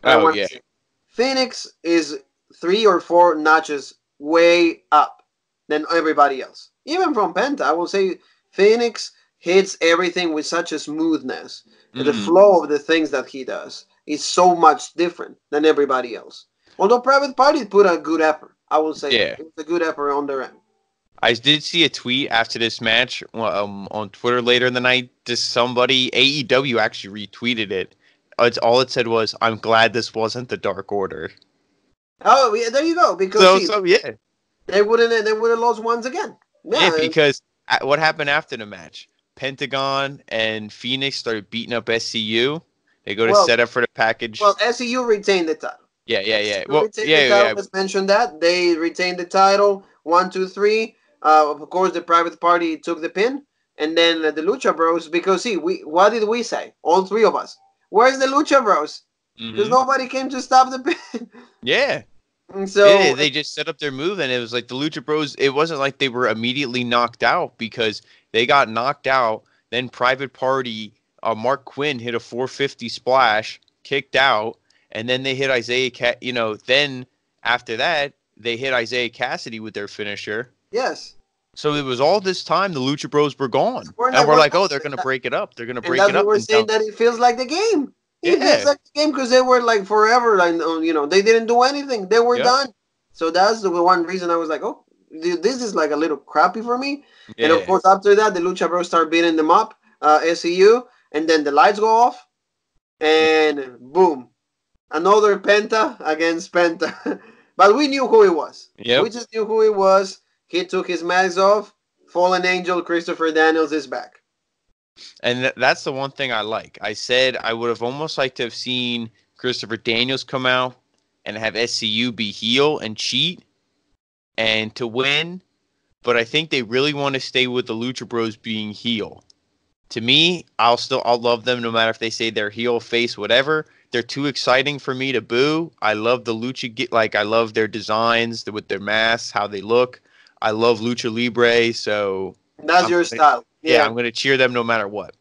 I oh want yeah, to say Phoenix is 3 or 4 notches way up than everybody else. Even from Penta, I will say Phoenix hits everything with such a smoothness. The hmm flow of the things that he does is so much different than everybody else. Although Private Party put a good effort, I will say that yeah. it was a good effort on their end. I did see a tweet after this match on Twitter later in the night. Just somebody AEW actually retweeted it. It's all it said was, "I'm glad this wasn't the Dark Order." Oh, yeah, there you go. Because So see, so yeah, they would have lost once again. yeah. Yeah, Because what happened after the match? Pentagon and Phoenix started beating up SCU. They go to well, set up for the package. Well, SEU retained the title. Yeah. SEU Well, retained the title. yeah. Let's mention that they retained the title. 1, 2, 3. Of course, the Private Party took the pin, and then the Lucha Bros. Because see, what did we say? All three of us. Where's the Lucha Bros? Because Hmm. nobody came to stop the pin. Yeah. And Yeah, so they just set up their move, and it was like the Lucha Bros. It wasn't like they were immediately knocked out because they got knocked out. Then Private Party, Mark Quinn hit a 450 splash, kicked out, and then they hit Isaiah. Then After that, they hit Isaiah Cassidy with their finisher. Yes. So it was all this time the Lucha Bros were gone. And we're We're like, not, oh, they're going to break it up. They're going to and break that's it what up. we're And saying, that it feels like the game. It feels yeah. like the game because they were like forever, like, they didn't do anything. They were Yep. done. So that's the one reason I was like, oh, dude, this is like a little crappy for me. And of Yeah. course, after that, the Lucha Bros start beating them up, SCU, and then the lights go off, and boom, another Penta against Penta. But we knew who he was. Yep. We just knew who he was. He took his mask off. Fallen Angel Christopher Daniels is back. And that's the one thing I like. I said I would have almost liked to have seen Christopher Daniels come out and have SCU be heel and cheat and to win. But I think they really want to stay with the Lucha Bros being heel. To me, I'll love them no matter if they say they're heel, face, whatever. They're too exciting for me to boo. I love the Lucha, I love their designs with their masks, how they look. I love Lucha Libre, so That's your style. yeah, I'm going to cheer them no matter what.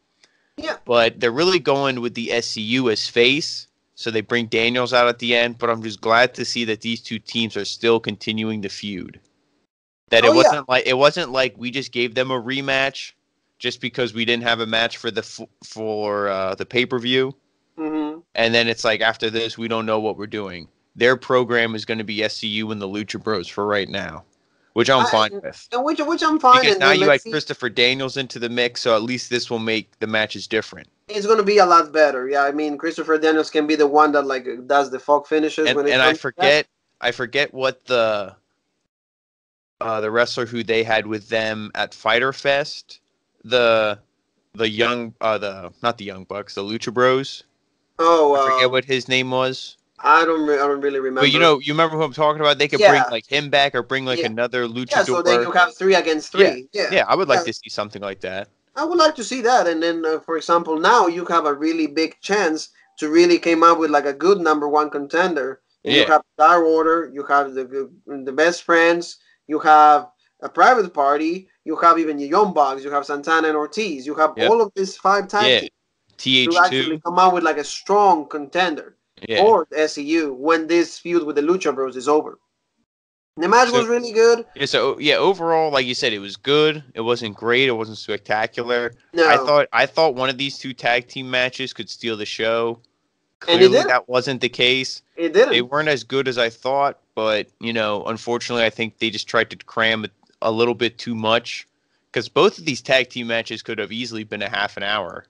Yeah. But they're really going with the SCU as face, so they bring Daniels out at the end. But I'm just glad to see that these two teams are still continuing the feud. That it wasn't like we just gave them a rematch just because we didn't have a match for the pay-per-view. Mm-hmm. And then it's like after this, we don't know what we're doing. Their program is going to be SCU and the Lucha Bros for right now, which I'm fine with. And which I'm fine. Because and now you add Christopher Daniels into the mix, so at least this will make the matches different. It's going to be a lot better. Yeah, I mean, Christopher Daniels can be the one that like does the fog finishes. And I forget what the wrestler who they had with them at Fyter Fest, not the Young Bucks, the Lucha Bros. Oh, I forget what his name was. I don't really remember. But you remember who I'm talking about? They could bring like him back or bring like another luchador. Yeah, so they could have 3 against 3. Yeah, I would like to see something like that. I would like to see that. And then, for example, now you have a really big chance to really come up with like a good number 1 contender. And you have Star Order, you have the Best Friends, you have a Private Party, you have even the Young Bucks, you have Santana and Ortiz, you have all of these 5 tag teams to actually come out with like a strong contender for the SCU when this feud with the Lucha Bros is over. The match was really good. Yeah, so overall, like you said, it was good. It wasn't great. It wasn't spectacular. No. I thought one of these 2 tag team matches could steal the show. Clearly, that wasn't the case. It didn't. They weren't as good as I thought, but unfortunately, I think they just tried to cram a little bit too much. Because both of these tag team matches could have easily been a half an hour.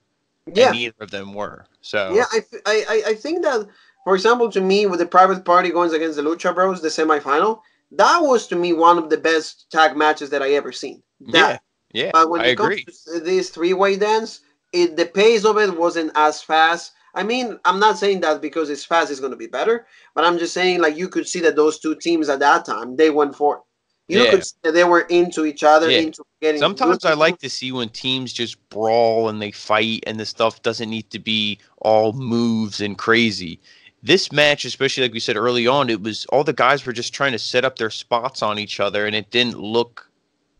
Yeah. And neither of them were. So yeah, I think that, for example, to me, with the Private Party going against the Lucha Bros, the semifinal, that was to me one of the best tag matches that I ever seen. Yeah. But when it comes to this 3-way dance, the pace of it wasn't as fast. I mean, I'm not saying that because it's fast, it's going to be better, but I'm just saying like you could see that those 2 teams at that time, they went for it. You could see that they were into each other, into getting. Sometimes I like to see when teams just brawl and they fight, and the stuff doesn't need to be all moves and crazy. This match, especially like we said early on, it was all the guys were just trying to set up their spots on each other, and it didn't look.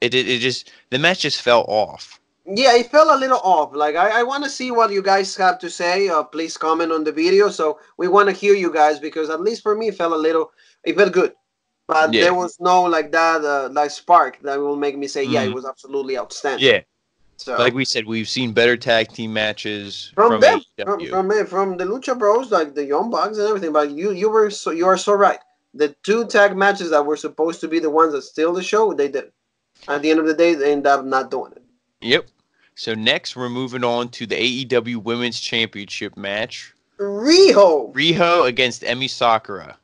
The match just fell off. Yeah, it fell a little off. Like I want to see what you guys have to say. Please comment on the video. So we want to hear you guys because at least for me, it felt good. But there was no like that like spark that will make me say, it was absolutely outstanding. Yeah. So like we said, we've seen better tag team matches from them, from the Lucha Bros, like the Young Bucks and everything. But you are so right. The 2 tag matches that were supposed to be the ones that steal the show, they didn't. At the end of the day, they end up not doing it. Yep. So next, we're moving on to the AEW Women's Championship match. Riho against Emi Sakura.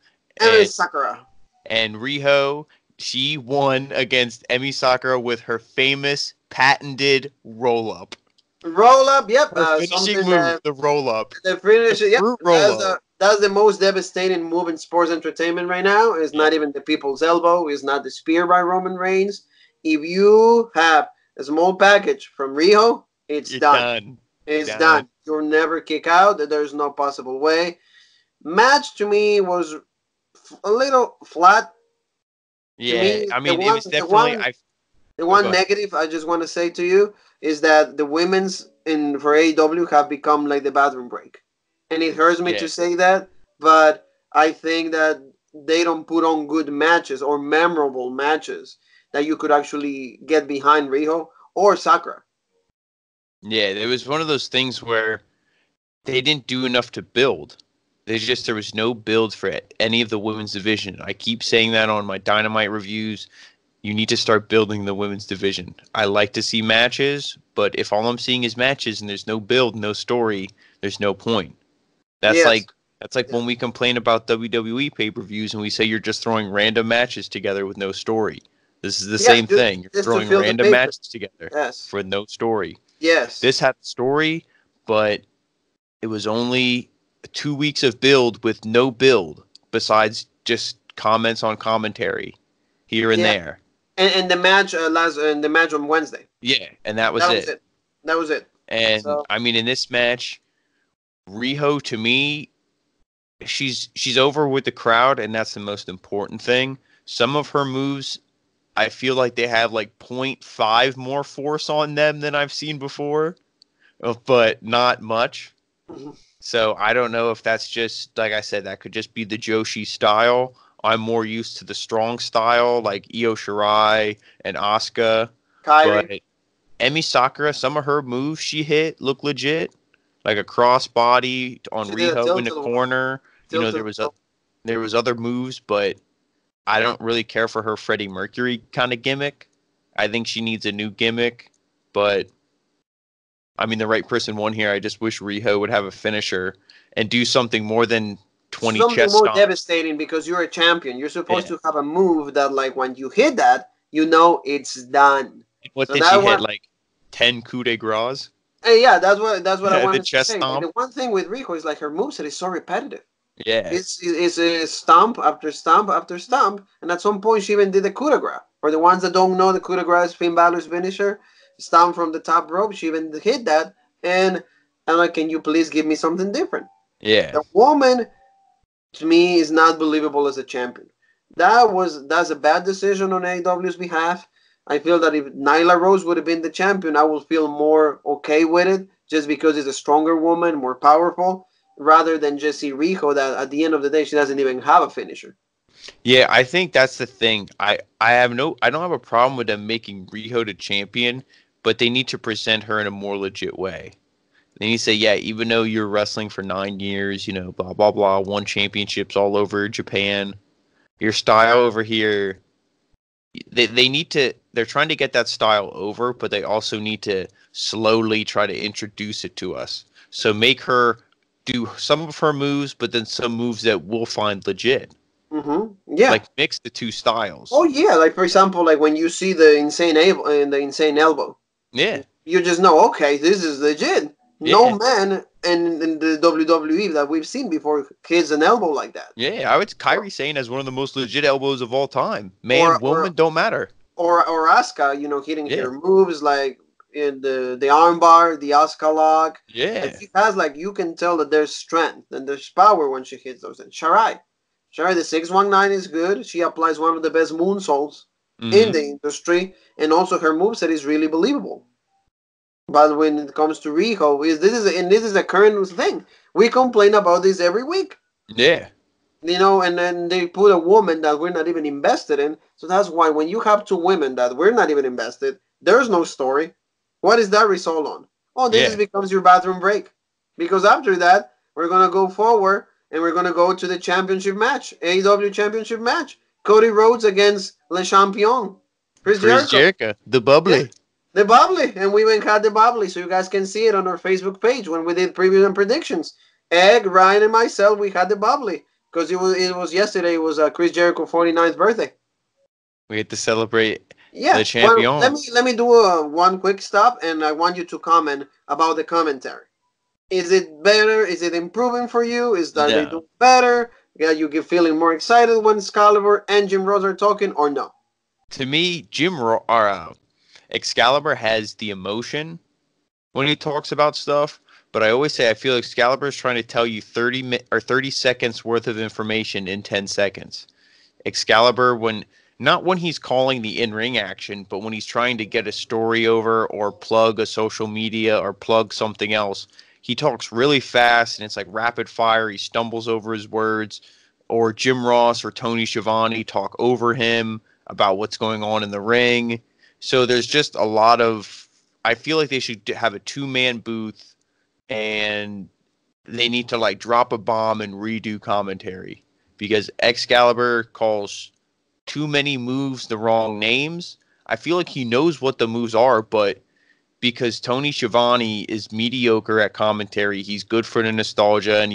And Riho, she won against Emi Sakura with her famous patented roll-up. Yep. Finishing move, the roll-up. The finisher, yep. That's the most devastating move in sports entertainment right now. It's not even the people's elbow. It's not the spear by Roman Reigns. If you have a small package from Riho, it's done. It's done. You'll never kick out. There's no possible way. Match to me was a little flat. Yeah, it was definitely. The one negative I just want to say to you is that the women's for AEW have become like the bathroom break, and it hurts me to say that, but I think that they don't put on good matches or memorable matches that you could actually get behind Riho or Sakura. Yeah, it was one of those things where they didn't do enough to build. There was no build for any of the women's division. I keep saying that on my Dynamite reviews. You need to start building the women's division. I like to see matches, but if all I'm seeing is matches and there's no build, no story, there's no point. That's Yes. like that's like when we complain about WWE pay-per-views and we say you're just throwing random matches together with no story. This is the Yeah, same thing. You're just to throwing fill the random paper. matches together Yes. for no story. Yes. This had a story, but it was only 2 weeks of build with no build besides just comments on commentary here and Yeah. there. And the match the match on Wednesday. Yeah, and that was That was it. it. That was it. And So I mean, in this match, Riho to me, she's over with the crowd, and that's the most important thing. Some of her moves, I feel like they have like .5 more force on them than I've seen before, but not much. mhm. So I don't know if that's just, like I said, that could just be the Joshi style. I'm more used to the strong style, like Io Shirai and Asuka. But Kyrie. Emi Sakura, some of her moves she hit look legit, like a crossbody on She did a Riho in the tilted one. corner. You know, Tilted. there was other moves, but I don't really care for her Freddie Mercury kind of gimmick. I think she needs a new gimmick, but I mean, the right person won here. I just wish Riho would have a finisher and do something more than 20 Something chest more stomps. devastating because you're a champion. You're supposed Yeah. to have a move that, like, when you hit that, you know it's done. What So did she that hit? one, Like 10 coup de grace? yeah, that's what I The wanted to chest say. Like, stomp? the one thing with Rico is like her moveset is so repetitive. Yeah. It's a stomp after stomp after stomp, and at some point she even did the coup de grace. For the ones that don't know, the coup de grace is Finn Balor's finisher, stomp from the top rope. She even hit that, and I'm like, can you please give me something different? Yeah. The woman, to me, is not believable as a champion. That's a bad decision on AEW's behalf. I feel that if Nyla Rose would have been the champion, I would feel more okay with it, just because it's a stronger woman, more powerful, rather than Jessie Rico, that at the end of the day she doesn't even have a finisher. Yeah, I think that's the thing. I don't have a problem with them making Riho the champion, but they need to present her in a more legit way. They need to say, yeah, even though you're wrestling for 9 years, blah blah blah, won championships all over Japan, your style over here, they need to, they're trying to get that style over, but they also need to slowly try to introduce it to us. So make her do some of her moves, but then some moves that we'll find legit. Yeah. Like mix the two styles. Oh yeah. Like, for example, like when you see the insane elbow, Yeah. you just know, okay, this is legit. Yeah. No man in the WWE that we've seen before hits an elbow like that. Yeah. I would Kyrie Sane as one of the most legit elbows of all time. Or Man, woman, don't matter. Asuka, hitting Yeah. her moves like in the armbar, the Asuka lock. Like, Yeah. she has, like, you can tell that there's strength and there's power when she hits those. And Shirai, the 619 is good. She applies one of the best moonsaults in Mm-hmm. the industry, and also her moveset is really believable. But when it comes to Riho, this is a current thing. We complain about this every week. Yeah. And then they put a woman that we're not even invested in. So that's why when you have two women that we're not even invested, there's no story. What is that result on? Oh, this is Yeah. becomes your bathroom break. Because after that, we're gonna go forward and we're gonna go to the championship match, AEW championship match. Cody Rhodes against Le Champion, Chris Chris Jericho. Jericho, the Yeah, bubbly. the bubbly, and we even had the bubbly, so you guys can see it on our Facebook page when we did previews and predictions. Egg, Ryan, and myself, we had the bubbly because it was yesterday. It was Chris Jericho 49th birthday. We get to celebrate Yeah. the Well, champion. let me do one quick stop, and I want you to comment about the commentary. Is it better? Is it improving for you? Are they No. doing better? Yeah, you get feeling more excited when Excalibur and Jim Rose are talking, or no? To me, Excalibur has the emotion when he talks about stuff, but I always say I feel Excalibur is trying to tell you 30 seconds worth of information in 10 seconds. Excalibur, not when he's calling the in-ring action, but when he's trying to get a story over or plug a social media or plug something else, he talks really fast and it's like rapid fire. He stumbles over his words. or Jim Ross or Tony Schiavone talk over him about what's going on in the ring. So there's just a lot of. I feel like they should have a 2-man booth, and they need to like drop a bomb and redo commentary because Excalibur calls too many moves the wrong names. I feel like he knows what the moves are, but because Tony Schiavone is mediocre at commentary, he's good for the nostalgia and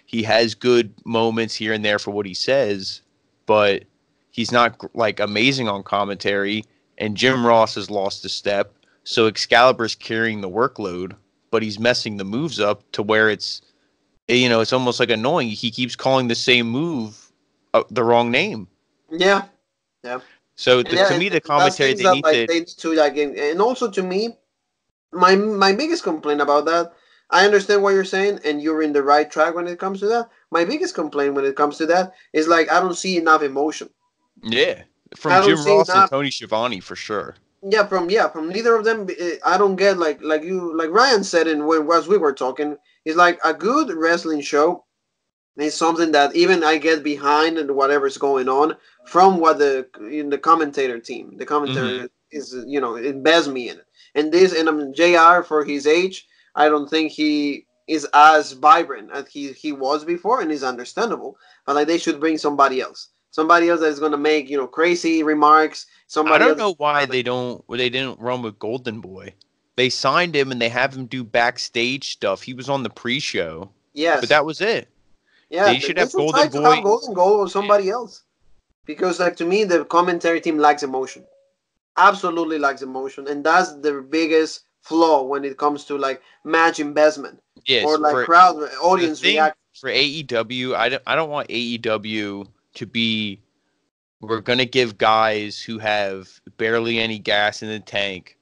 he has good moments here and there for what he says, but he's not like amazing on commentary. And Jim Ross has lost a step, so Excalibur's carrying the workload, but he's messing the moves up to where it's almost like annoying. He keeps calling the same move the wrong name. Yeah, yeah. So And yeah, to me, the that's commentary things they that need like to. they need to like, and also to me, my biggest complaint about that. I understand what you're saying, and you're in the right track when it comes to that. My biggest complaint when it comes to that is like I don't see enough emotion. Yeah, from I don't Jim see Ross and enough. Tony Schiavone for sure. From neither of them. I don't get like Ryan said, and when as we were talking, it's like a good wrestling show is something that even I get behind and whatever's going on from what the commentator team, the Hmm. commentator is, it bears me in it. And this, and Jr. for his age, I don't think he is as vibrant as he was before, and is understandable. But like they should bring somebody else that is gonna make crazy remarks. I Somebody don't else. know why they didn't run with Golden Boy. They signed him and they have him do backstage stuff. He was on the pre-show, but Yes, that was it. yeah, They should they have should try Golden to have Boy. Golden Goal or somebody else, because like to me the commentary team lacks emotion, absolutely lacks emotion, and that's the biggest flaw when it comes to like match investment Yes, or like for crowd the audience thing react. for AEW, I don't want AEW to be. We're gonna give guys who have barely any gas in the tank,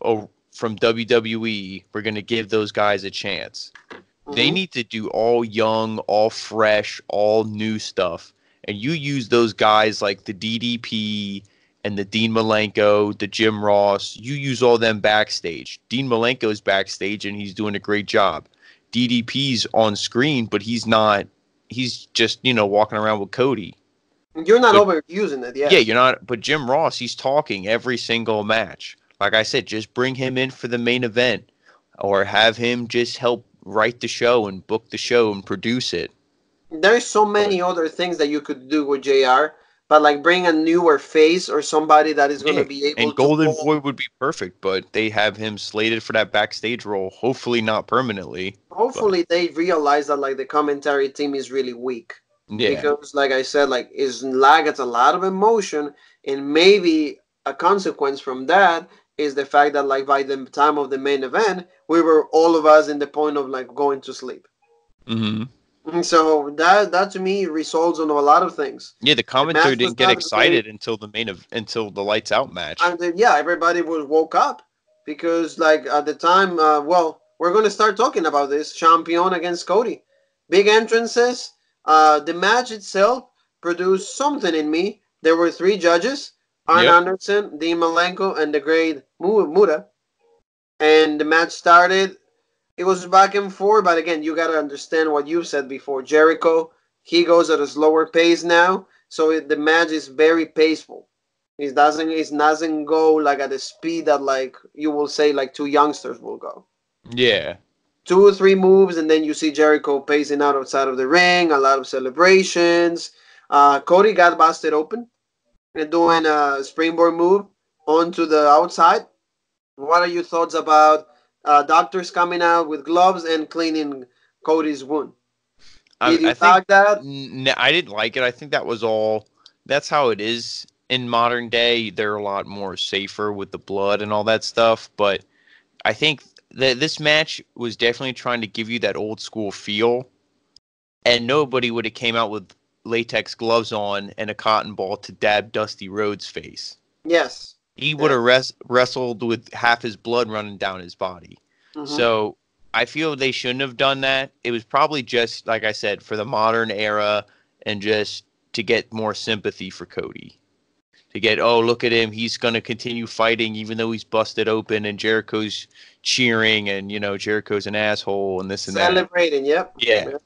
from WWE. We're gonna give those guys a chance. They Hmm. need to do all young, all fresh, all new stuff. And you use those guys like the DDP and the Dean Malenko, the Jim Ross. You use all them backstage. Dean Malenko's backstage and he's doing a great job. DDP's on screen, but he's not. He's just walking around with Cody. You're not But overusing it, yeah, yes. you're not. But Jim Ross, he's talking every single match. Like I said, just bring him in for the main event, or have him just help write the show and book the show and produce it. There's so But many other things that you could do with JR, but like bring a newer face or somebody that is yeah, gonna be able and to Golden call. Boy would be perfect, but they have him slated for that backstage role. Hopefully not permanently, but Hopefully they realize that like the commentary team is really weak, yeah. because like I said, like is lacks a lot of emotion, and maybe a consequence from that is the fact that like by the time of the main event we were all of us in the point of like going to sleep. Hmm. And so that to me results on a lot of things. Yeah, the The commentator match was didn't get not great, excited until until the lights out match. and then, yeah, everybody was woke up because like at the time, well, we're gonna start talking about this Champion against Cody, big entrances. The match itself produced something in me. There were three judges: Arn Yep. Anderson, Dean Malenko, and the great Muda. And the match started. It was back and forth, but again, you gotta understand what you said before. Jericho, he goes at a slower pace now, so the match is very paceful. It doesn't go like at the speed that like you will say like two youngsters will go. Yeah. Two or three moves, and then you see Jericho pacing out outside of the ring. A lot of celebrations. Cody got busted open and doing a springboard move onto the outside. What are your thoughts about doctors coming out with gloves and cleaning Cody's wound? Did I you think like that? I didn't like it. I think that was all. That's how it is in modern day. They're a lot more safer with the blood and all that stuff. But I think that this match was definitely trying to give you that old school feel, and nobody would have came out with latex gloves on and a cotton ball to dab Dusty Rhodes' face. Yes. He would Yeah. have wrestled with half his blood running down his body. Mm-hmm. So I feel they shouldn't have done that. It was probably just, like I said, for the modern era and just to get more sympathy for Cody. To get, oh, look at him. He's going to continue fighting even though he's busted open and Jericho's cheering and, Jericho's an asshole and this and that. Celebrating. Yep. Yeah. Yep.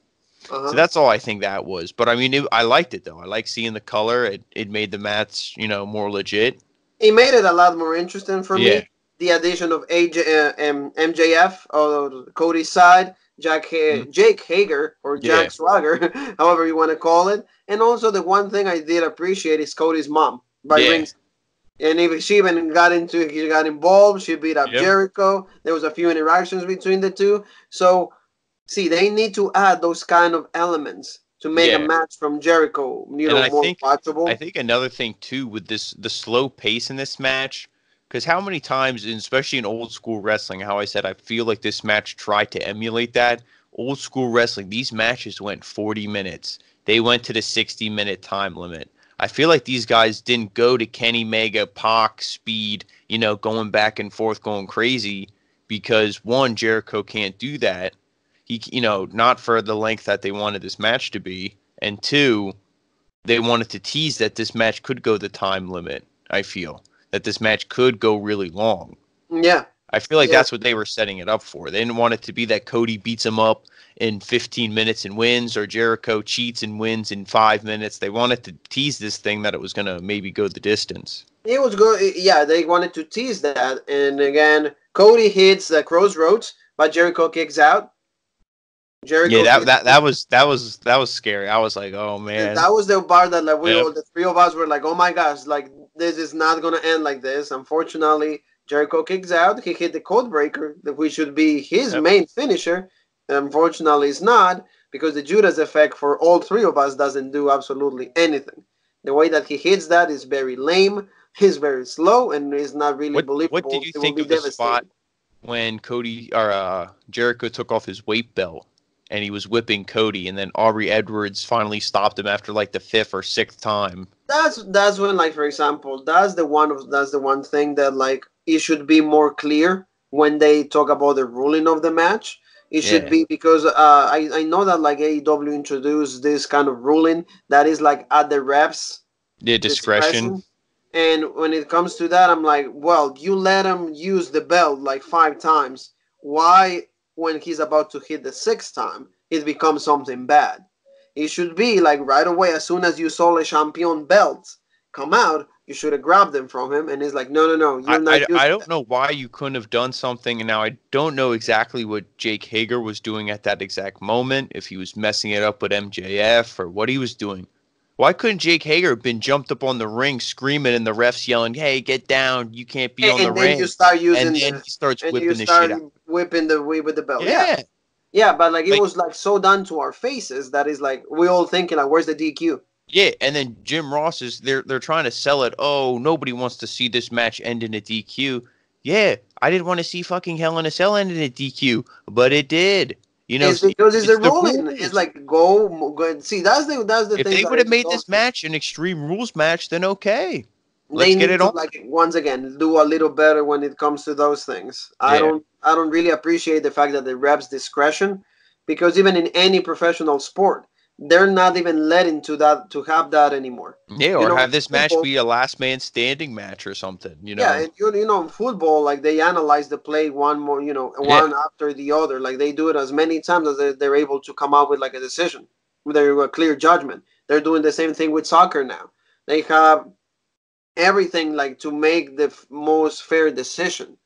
So that's all I think that was. But I mean, I liked it though. I like seeing the color. It made the match, more legit. It made it a lot more interesting for Yeah. me. The addition of MJF or Cody's side, Jake Hager or Yeah. Jack Swagger, however you want to call it, and also the one thing I did appreciate is Cody's mom by Yeah. ringside. And if she even he got involved. She beat up Yep. Jericho. There was a few interactions between the two. So, see, they need to add those kind of elements to make a Yeah. match from Jericho, And more I watchable. think another thing too with the slow pace in this match, because how many times, and especially in old school wrestling, how I said I feel like this match tried to emulate that old school wrestling. These matches went 40 minutes. They went to the 60-minute time limit. I feel like these guys didn't go to Kenny Mega, Pac, Speed, going back and forth, going crazy, because one, Jericho can't do that. He, not for the length that they wanted this match to be, and two, they wanted to tease that this match could go the time limit. I feel that this match could go really long. Yeah, I feel like yeah. that's what they were setting it up for. They didn't want it to be that Cody beats him up in 15 minutes and wins, or Jericho cheats and wins in 5 minutes. They wanted to tease this thing that it was going to maybe go the distance. It was good. Yeah, they wanted to tease that. And again, Cody hits the crossroads, but Jericho kicks out. Yeah, Jericho that hits. that that was that was that was scary. I was like, oh man. That was the part that like Yep. the three of us were like, oh my gosh, like this is not gonna end like this. Unfortunately, Jericho kicks out. He hit the code breaker that we should be his Yep. main finisher. Unfortunately, it's not because the Judas effect for all three of us doesn't do absolutely anything. The way that he hits that is very lame. He's very slow and is not really What did believable. you It will think be of the spot devastating. when Cody or Jericho took off his weight belt and he was whipping Cody, and then Aubrey Edwards finally stopped him after like the fifth or sixth time? That's when, like, for example, that's the one thing that like it should be more clear when they talk about the ruling of the match. It should Yeah, be because I know that like AEW introduced this kind of ruling that is like at the refs yeah, discretion. discretion. And when it comes to that, I'm like, well, you let him use the belt like 5 times. Why, when he's about to hit the sixth time, it becomes something bad? It should be like right away, as soon as you saw a champion belt come out, you should have grabbed them from him. And he's like, no, no, no, I, you're not I, I using don't that. know why you couldn't have done something, and now I don't know exactly what Jake Hager was doing at that exact moment, if he was messing it up with MJF or what he was doing. Why couldn't Jake Hager have been jumped up on the ring screaming and the refs yelling, hey, get down, you can't be on the And then you ring? start And using then he starts and you whipping the shit start out. whipping the way with the belt. Yeah, Yeah. yeah, but like it Like, was like so done to our faces that is like we all thinking like, where's the DQ? yeah, and then Jim Ross is they're trying to sell it. Oh, nobody wants to see this match end in a DQ. Yeah, I didn't want to see fucking Hell in a Cell end in a DQ, but it did. It's because it's It's the the ruling. It's rules. like go. See, that's the If thing they that would I have made don't. this match an Extreme Rules match, then okay, They let's get need it to on. like once again do a little better when it comes to those things. Yeah, I don't really appreciate the fact that the refs discretion, because even in any professional sport, they're not even letting to have that anymore. yeah, You or know, have this match football. be a last man standing match or something. Yeah, and you know in football, like they analyze the play one more, Yeah, one after the other. Like they do it as many times as they're able to come out with like a decision, with a clear judgment. They're doing the same thing with soccer now. They have everything like to make the most fair decision.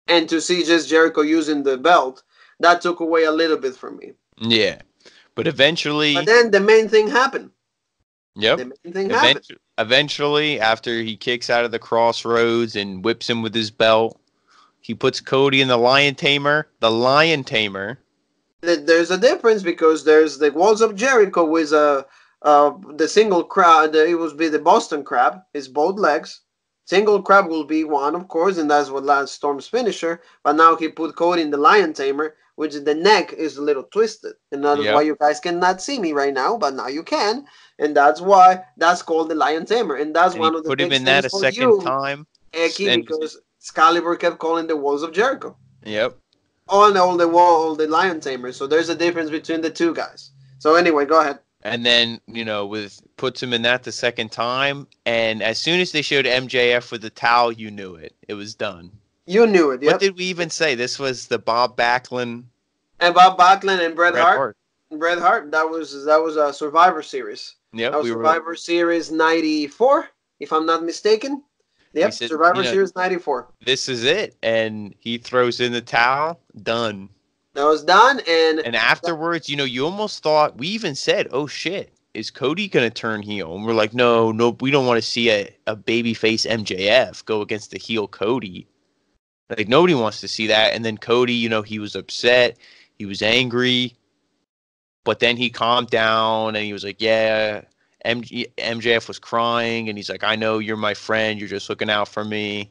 And to see just Jericho using the belt, that took away a little bit from me. yeah, but But eventually, then the main thing happened. yep. The main thing happened. Eventually, after he kicks out of the crossroads and whips him with his belt, he puts Cody in the Lion Tamer. The Lion Tamer. There's a difference because there's the Walls of Jericho with the single crab. It would be the Boston Crab. It's both legs. Single crab will be one, of course, and that's what Lance Storm's finisher. But now he put Cody in the Lion Tamer, which the neck is a little twisted, and that is why Yep. you guys cannot see me right now. But now you can, and that's why that's called the Lion Tamer, and that's And he one of the put him big in that things a for second you, time. Eki, And because Excalibur kept calling the Walls of Jericho yep. on all the Lion Tamers. So there's a difference between the two guys. So anyway, go ahead. And then, with puts him in that the second time. And as soon as they showed MJF with the towel, you knew it. It was done. You knew it, What yep. did we even say? This was the Bob Backlund, And Bob Backlund and Bret Bret Hart. Hart. Bret Hart. That was a Survivor Series. That Yep, was we were. Survivor Series '94, if I'm not mistaken. He Yep, said, Survivor Series '94. this is it, and he throws in the towel. Done. That was done, and And afterwards, you almost thought we even said, "Oh shit, is Cody gonna turn heel?" And we're like, "No, no, we don't want to see a babyface MJF go against the heel Cody. Like nobody wants to see that." And then Cody, he was upset, he was angry, but then he calmed down and he was like, "Yeah." MJF was crying, and he's like, "I know you're my friend. You're just looking out for me."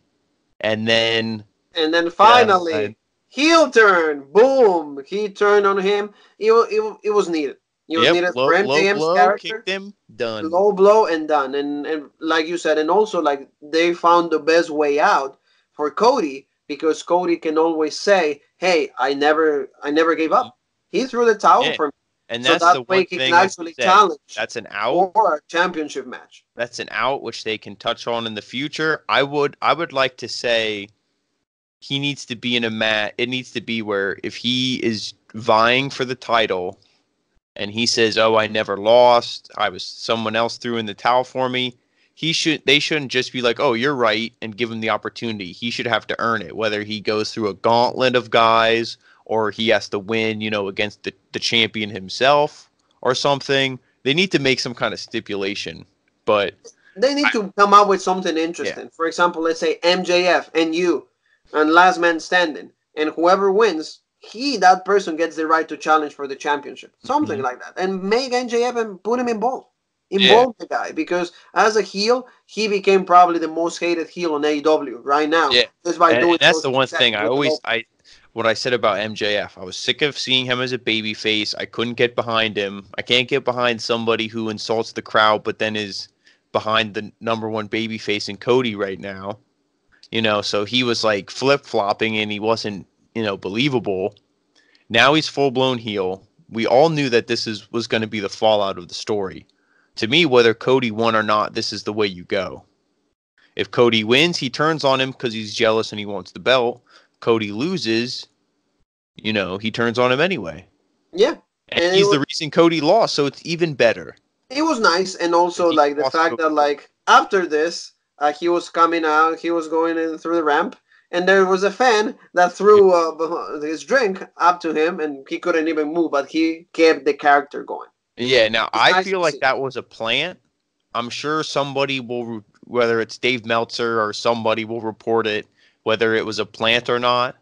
And then, then uh, finally, heel turn. Boom! He turned on him. It was needed. It was yep, needed for low MJM's blow, kicked character. him, done. Low blow and done. And like you said, and also like they found the best way out for Cody, because Cody can always say, "Hey, I never gave Mhm. up. He threw the towel Yeah, for me." and So that's that the one way he can thing, like you actually said, challenge that's an out. for a championship match. That's an out which they can touch on in the future. I would like to say he needs to be in a mat. It needs to be where if he is vying for the title and he says, "Oh, I never lost. I was someone else threw in the towel for me." They shouldn't just be like, "Oh, you're right," and give him the opportunity. He should have to earn it, whether he goes through a gauntlet of guys or he has to win, against the champion himself or something. They need to make some kind of stipulation. But They need I, to come up with something yeah. interesting. For example, let's say MJF and you, and last man standing, and whoever wins, that person gets the right to challenge for the championship, something Mhm. like that, and make MJF and put him involved. Yeah. Involve the guy, because as a heel, he became probably the most hated heel on AEW right now, Yeah. just by And doing that's those the one success thing I with the always local. I what I said about MJF. I was sick of seeing him as a babyface. I couldn't get behind him. I can't get behind somebody who insults the crowd but then is behind the number one babyface in Cody right now. So he was like flip-flopping and he wasn't, believable. Now he's full-blown heel. We all knew that this is was going to be the fallout of the story. To me, whether Cody won or not, this is the way you go. If Cody wins, he turns on him because he's jealous and he wants the belt. Cody loses, he turns on him anyway. Yeah, And and he's the reason Cody lost, so it's even better it was nice, and because also he like the lost fact Cody. that like after this, he was coming out, he was going in through the ramp, and there was a fan that threw his drink up to him, and he couldn't even move, but he kept the character going. Yeah, now It's I nice feel to like see. that was a plant. I'm sure somebody will, whether it's Dave Meltzer or somebody will report it, whether it was a plant or not.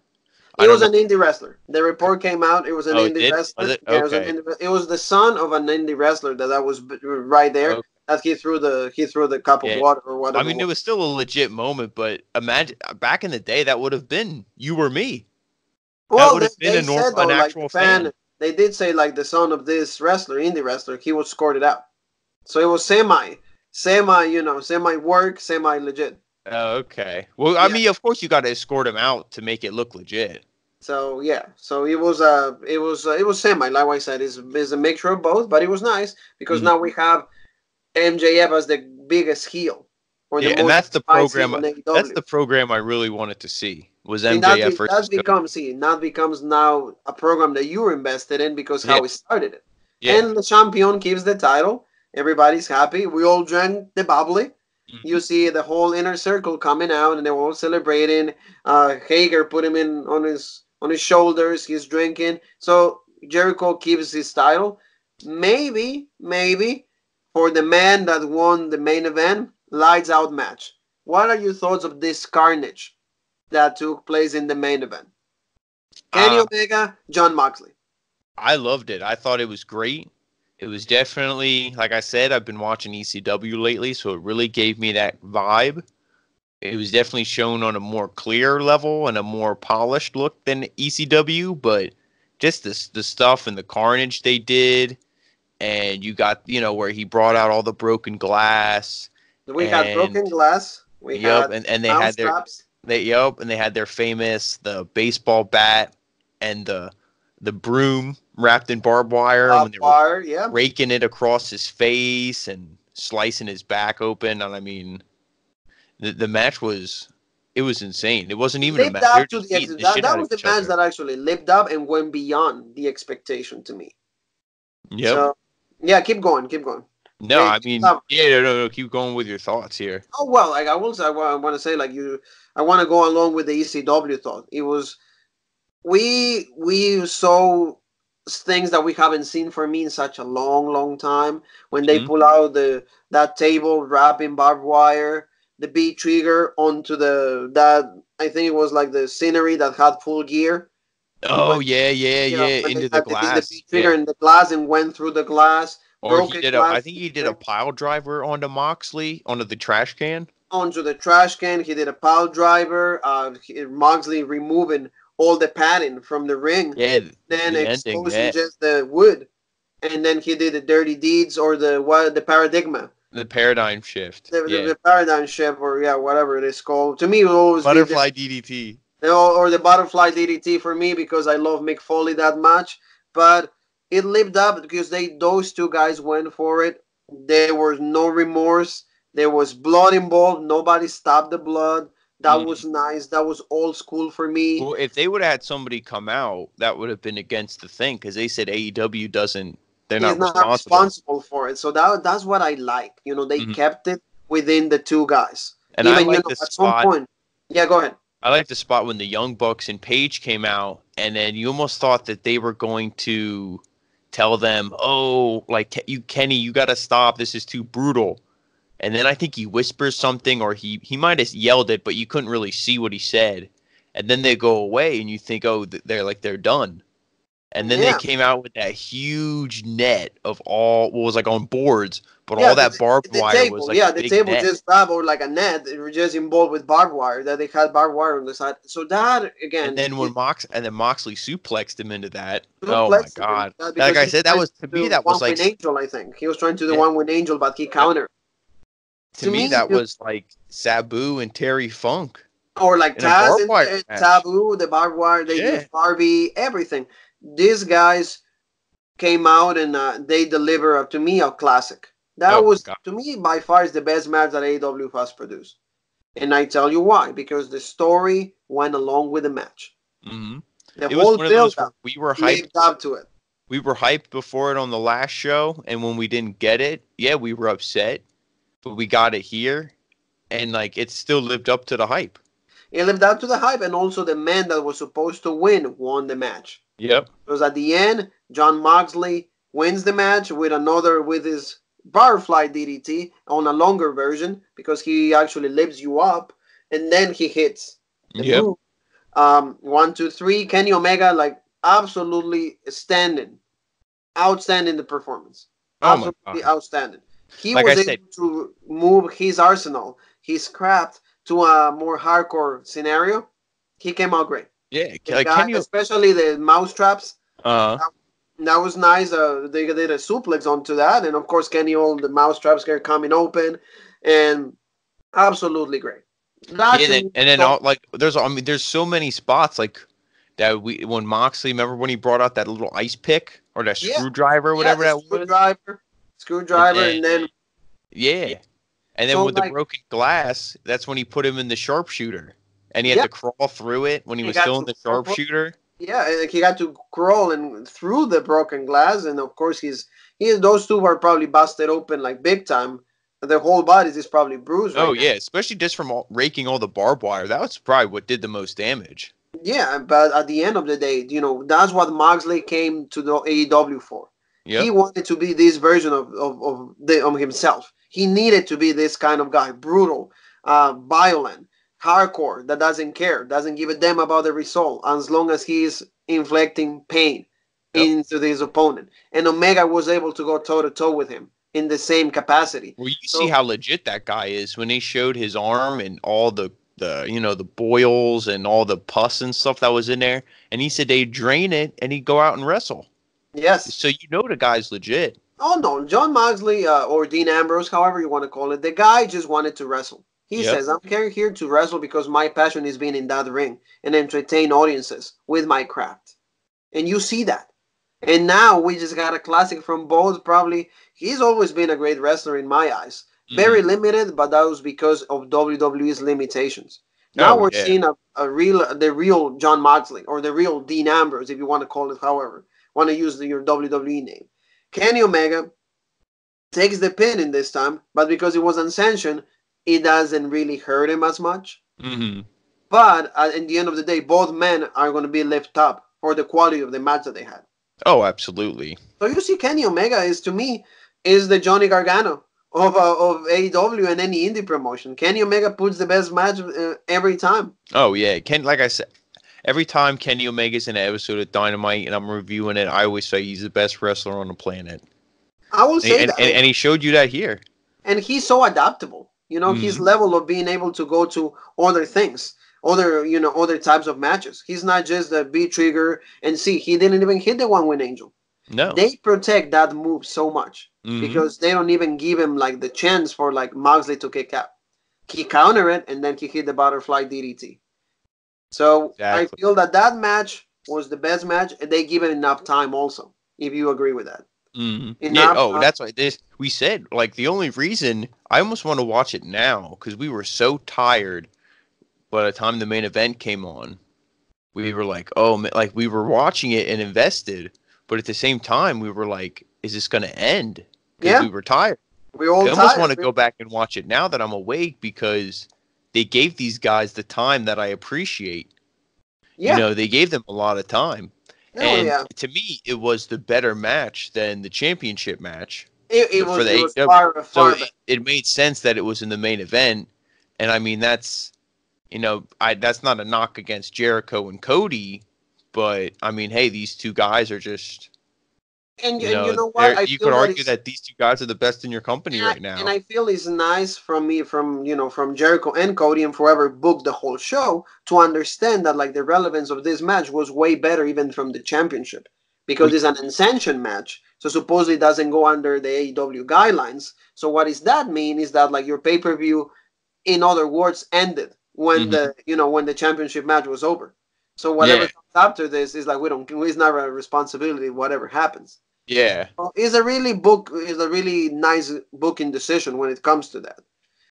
I It don't was know. an indie wrestler. The report came out. It was an Oh, it indie did? Was wrestler. it? Yeah, it was an Okay. indie. It was the son of an indie wrestler that was right there. Okay. That he threw the cup of Yeah. water or I whatever it mean, it was. was still a legit moment, but imagine back in the day, that would have been you or me. That Well, would they, have been they said an though, like the actual fan, fan. they did say like the son of this wrestler, indie wrestler, he would scored it out. So it was semi work, semi legit. Oh, okay. Well, I Yeah. mean, of course you got to escort him out to make it look legit. So yeah. So it was semi. Like I said, is a mixture of both, but it was nice because Mhm. now we have MJF as the biggest heel or the Yeah, and most spicy heel on that's AEW. the program I really wanted to see was And that MJF that versus Cody. becomes see that becomes now a program that you're invested in because Yeah, how we started it. yeah. And the champion keeps the title. Everybody's happy. We all drank the bubbly. You Mhm. see the whole inner circle coming out, and they're all celebrating. Hager put him in on his shoulders. He's drinking. So Jericho keeps his title. Maybe for the man that won the main event, lights out match. What are your thoughts of this carnage that took place in the main event? Kenny Uh, Omega, John Moxley. I loved it. I thought it was great. It was definitely, like I said, I've been watching ECW lately, so it really gave me that vibe. It was definitely shown on a more clear level and a more polished look than ECW, but just the stuff and the carnage they did, and you got where he brought out all the broken glass, We had broken and glass. We yep, had and they mouse had their traps. and they had their famous the baseball bat and the broom wrapped in barbed wire, and when they were Wire, yeah. raking it across his face and slicing his back open, and I mean the match was it was insane. It wasn't even a Lived match; they were up to just the beating the that, shit that out of was the each match other. that actually lived up and went beyond the expectation to me. Yep. So, yeah, keep going, keep going. No, Yeah, I mean, yeah, no, keep going with your thoughts here. oh well, like I will say, I want to say, like I want to go along with the ECW thought. It was we saw things that we haven't seen for me in such a long time. When they Mhm. pull out the that table wrapping barbed wire, the B trigger onto the that I think it was like the scenery that had full gear. Oh When yeah, yeah, yeah, when they into the had the glass. B trigger Yeah. in the glass and went through the glass, Or he broken did a, glass I think he did a pile driver onto Moxley onto the trash can. onto the trash can. He did a pile driver. Moxley removing all the padding from the ring, Yeah, then the ending. exposing Yeah, just the wood, and then he did the dirty deeds or the paradigma, the paradigm shift. Yeah, the paradigm shift, or yeah, whatever it is called. To me, it will always be butterfly DDT. or the butterfly DDT for me because I love Mick Foley that much. But it lived up because those two guys went for it. There was no remorse. There was blood involved. Nobody stopped the blood. That was Mhm. nice. That was old school for me. Well, if they would have had somebody come out, that would have been against the thing because they said AEW doesn't. They're Is not not responsible. responsible for it. So that's what I like. They Mhm. kept it within the two guys. And I Even like the at some spot. point. Yeah, go ahead. I like the spot when the Young Bucks and Page came out, and then you almost thought that they were going to tell them, "Oh, like you, Kenny, you got to stop. This is too brutal." And then I think he whispers something, or he might have yelled it, but you couldn't really see what he said. And then they go away, and you think, "Oh, they're done." And then they Yeah, came out with that huge net of all what was like on boards, but yeah. all that barbed The wire was table, like a yeah, the big table net. just wrapped or like a net. It was just involved with barbed wire. That they had barbed wire on the side. So that And again, then when Moxley suplexed him into that, oh my duplexed him god! Like because I he said, that tried was to to me do that one was like with Angel. I think he was trying to do yeah, one with Angel, but he yep. countered. To To me me, that was like Sabu and Terry Funk or like in a Taz barbed and wire match. Taboo, the barbed wire. They Yeah. used Barbie, everything. These guys came out and they deliver to me a classic. That Oh my was god. to me by far is the best match that AEW has produced, and I tell you why because the story went along with the match. hmm The It was whole one of build those where up we were hyped. lived up to it. We were hyped before it on the last show, and when we didn't get it, yeah, we were upset. But we got it here, and like it still lived up to the hype. It lived up to the hype, and also the man that was supposed to win won the match. Yep. Because at the end, John Moxley wins the match with his butterfly DDT on a longer version because he actually lifts you up, and then he hits the Yep. boot. 1, 2, 3. Kenny Omega like absolutely outstanding the performance, Oh my absolutely god. outstanding. He Like I was said, able to move his arsenal, his craft to a more hardcore scenario. He came out great. yeah, The like guy, can you especially the mouse traps, uh that was nice. They did a suplex onto that, and of course, Kenny, all the mouse traps are coming open, and absolutely great. That yeah, to me, and then all like there's I mean there's so many spots like that we when Moxley remember when he brought out that little ice pick or that yeah, screwdriver or yeah, whatever the that was. And screwdriver, then and then yeah. And then so with the like broken glass, that's when he put him in the sharpshooter. And he had yeah, to crawl through it when he he was got still in to the sharpshooter. yeah, and he got to crawl and through the broken glass, and of course those two were probably busted open like big time. Their whole bodies is probably bruised Oh right now. yeah, especially just from raking all the barbed wire. That was probably what did the most damage. Yeah, but at the end of the day, that's what Moxley came to the AEW for. He Yep. wanted to be this version of himself. He needed to be this kind of guy, brutal, violent, hardcore, that doesn't care, doesn't give a damn about the result, as long as he's inflicting pain Yep. into his opponent. And Omega was able to go toe to toe with him in the same capacity. Well, you see So how legit that guy is when he showed his arm and all the boils and all the pus and stuff that was in there, and he said they'd drain it and he'd go out and wrestle. yes. So you know the guy's legit. Oh no, John Moxley or Dean Ambrose, however you want to call it, the guy just wanted to wrestle. He Yep. says, "I'm here to wrestle because my passion is being in that ring and entertain audiences with my craft." And you see that. And now we just got a classic from both. Probably he's always been a great wrestler in my eyes. Very hmm limited, but that was because of WWE's limitations. Now Oh we're yeah. seeing the real John Moxley or the real Dean Ambrose, if you want to call it, however want to use your WWE name. Kenny Omega takes the pin in this time, but because it was unsanctioned, it doesn't really hurt him as much. Mm-hmm. But at the end of the day, both men are going to be lifted up for the quality of the match that they had. Oh, absolutely. So you see, Kenny Omega is, to me, is the Johnny Gargano of AEW and any indie promotion. Kenny Omega puts the best match every time. Oh yeah, like I said, every time Kenny Omega's in an episode of Dynamite and I'm reviewing it, I always say he's the best wrestler on the planet. I will say that, and he showed you that here. And he's so adaptable. His level of being able to go to other things, other types of matches. He's not just the B trigger and see. He didn't even hit the one wing angel. No, they protect that move so much because they don't even give him like the chance for like Moxley to kick out. He countered it and then he hit the butterfly DDT. So exactly. I feel that match was the best match, and they give it enough time also. If you agree with that. Yeah. Oh, that's why we said like the only reason I almost want to watch it now because we were so tired by the time the main event came on. We were like, oh, like we were watching it and invested, but at the same time we were like, is this going to end? Because we were tired. We all I almost want to go back and watch it now that I'm awake because they gave these guys the time that I appreciate. Yeah. They gave them a lot of time. And to me, it was the better match than the championship match. It was far, so it made sense that it was in the main event. And I mean, that's not a knock against Jericho and Cody, but I mean, hey, these two guys are just. And you know what? You could argue that these two guys are the best in your company right now. And I feel it's nice from Jericho and Cody and forever booked the whole show to understand that like the relevance of this match was way better even from the championship because it's an unsanctioned match. So supposedly it doesn't go under the AEW guidelines. So what does that mean is that like your pay-per-view, in other words, ended when the championship match was over. So whatever comes after this is like it's not our responsibility, whatever happens. Yeah. It's a really nice booking decision when it comes to that.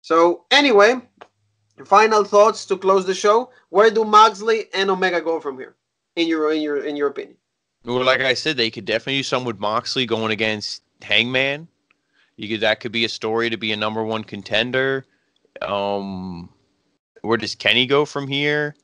So anyway, final thoughts to close the show. Where do Moxley and Omega go from here? In your opinion? Well, like I said, they could definitely do something with Moxley going against Hangman. That could be a story to be a number one contender. Where does Kenny go from here?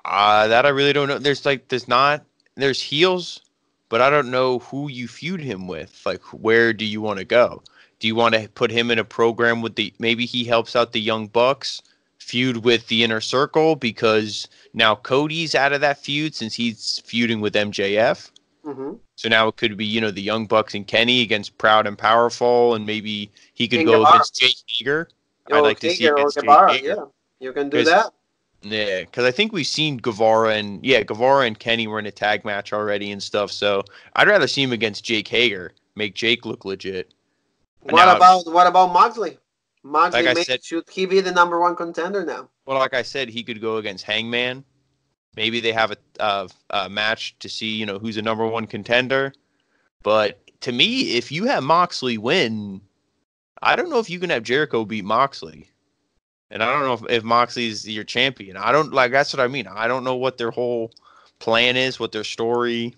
That I really don't know. There's heels, but I don't know who you feud him with. Like, where do you want to go? Do you want to put him in a program with maybe he helps out the Young Bucks, feud with the Inner Circle because now Cody's out of that feud since he's feuding with MJF. Mm-hmm. So now it could be, the Young Bucks and Kenny against Proud and Powerful, and maybe he could go against Jake Hager. I'd like to see against Jake Hager. Yeah, you can do that. Yeah, because I think we've seen Guevara and Kenny were in a tag match already and stuff. So I'd rather see him against Jake Hager, make Jake look legit. What about Moxley? Should he be the number one contender now? Well, like I said, he could go against Hangman. Maybe they have a match to see who's a number one contender. But to me, if you have Moxley win, I don't know if you can have Jericho beat Moxley. And I don't know if Moxley's your champion. That's what I mean. I don't know what their whole plan is, what their story.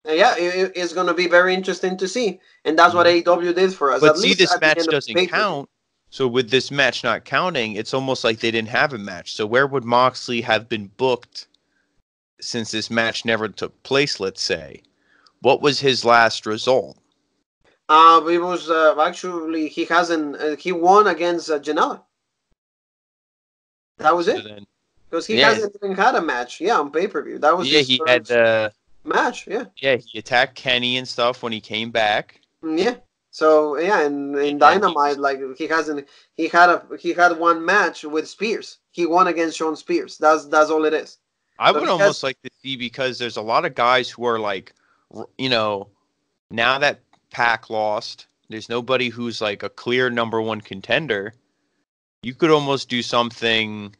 Yeah, it's going to be very interesting to see. And that's what AEW did for us. But see, this match doesn't count. So with this match not counting, it's almost like they didn't have a match. So where would Moxley have been booked since this match never took place, let's say? What was his last result? It was actually, he won against Janela. That was it. Because he hasn't even had a match. Yeah, on pay-per-view. That was his had the match. Yeah. Yeah, he attacked Kenny and stuff when he came back. Yeah. So in Dynamite, like he had one match with Spears. He won against Shawn Spears. That's all it is. I would almost like to see because there's a lot of guys who are like, now that Pac lost, there's nobody who's like a clear number one contender. You could almost do something,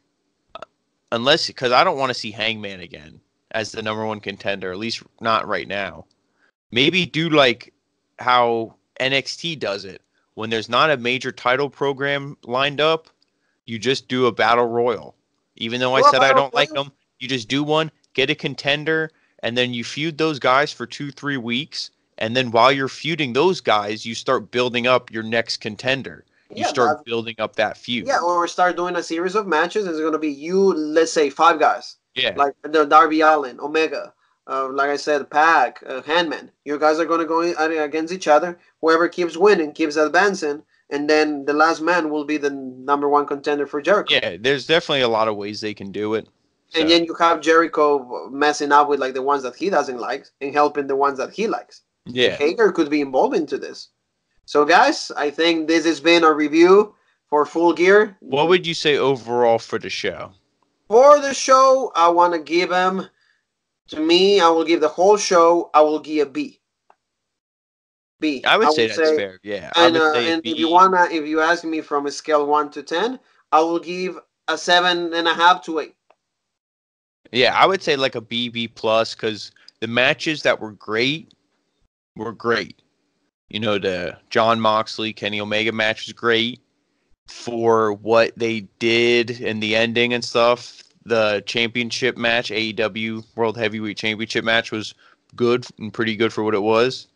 because I don't want to see Hangman again as the number one contender, at least not right now. Maybe do like how NXT does it. When there's not a major title program lined up, you just do a battle royal. Even though I said I don't like them, you just do one, get a contender, and then you feud those guys for 2-3 weeks, And then while you're feuding those guys, you start building up your next contender. You start building up that feud. Yeah, or start doing a series of matches. It's going to be let's say 5 guys. Yeah. Like the Darby Allin, Omega, like I said, Pac, Handman. You guys are going to go against each other. Whoever keeps winning, keeps advancing. And then the last man will be the #1 contender for Jericho. Yeah, there's definitely a lot of ways they can do it. So. And then you have Jericho messing up with like the ones that he doesn't like and helping the ones that he likes. Yeah. Hager could be involved into this. So, guys, I think this has been a review for Full Gear. What would you say overall for the show? For the show, I want to give him, to me, I will give the whole show, I will give a B. B. I would say that's fair, yeah. And, if you ask me from a scale 1 to 10, I will give a 7.5 to 8. Yeah, I would say like a B plus, because the matches that were great were great. You know, the John Moxley, Kenny Omega match was great for what they did in the ending and stuff. The championship match, AEW World Heavyweight Championship match, was good and pretty good for what it was.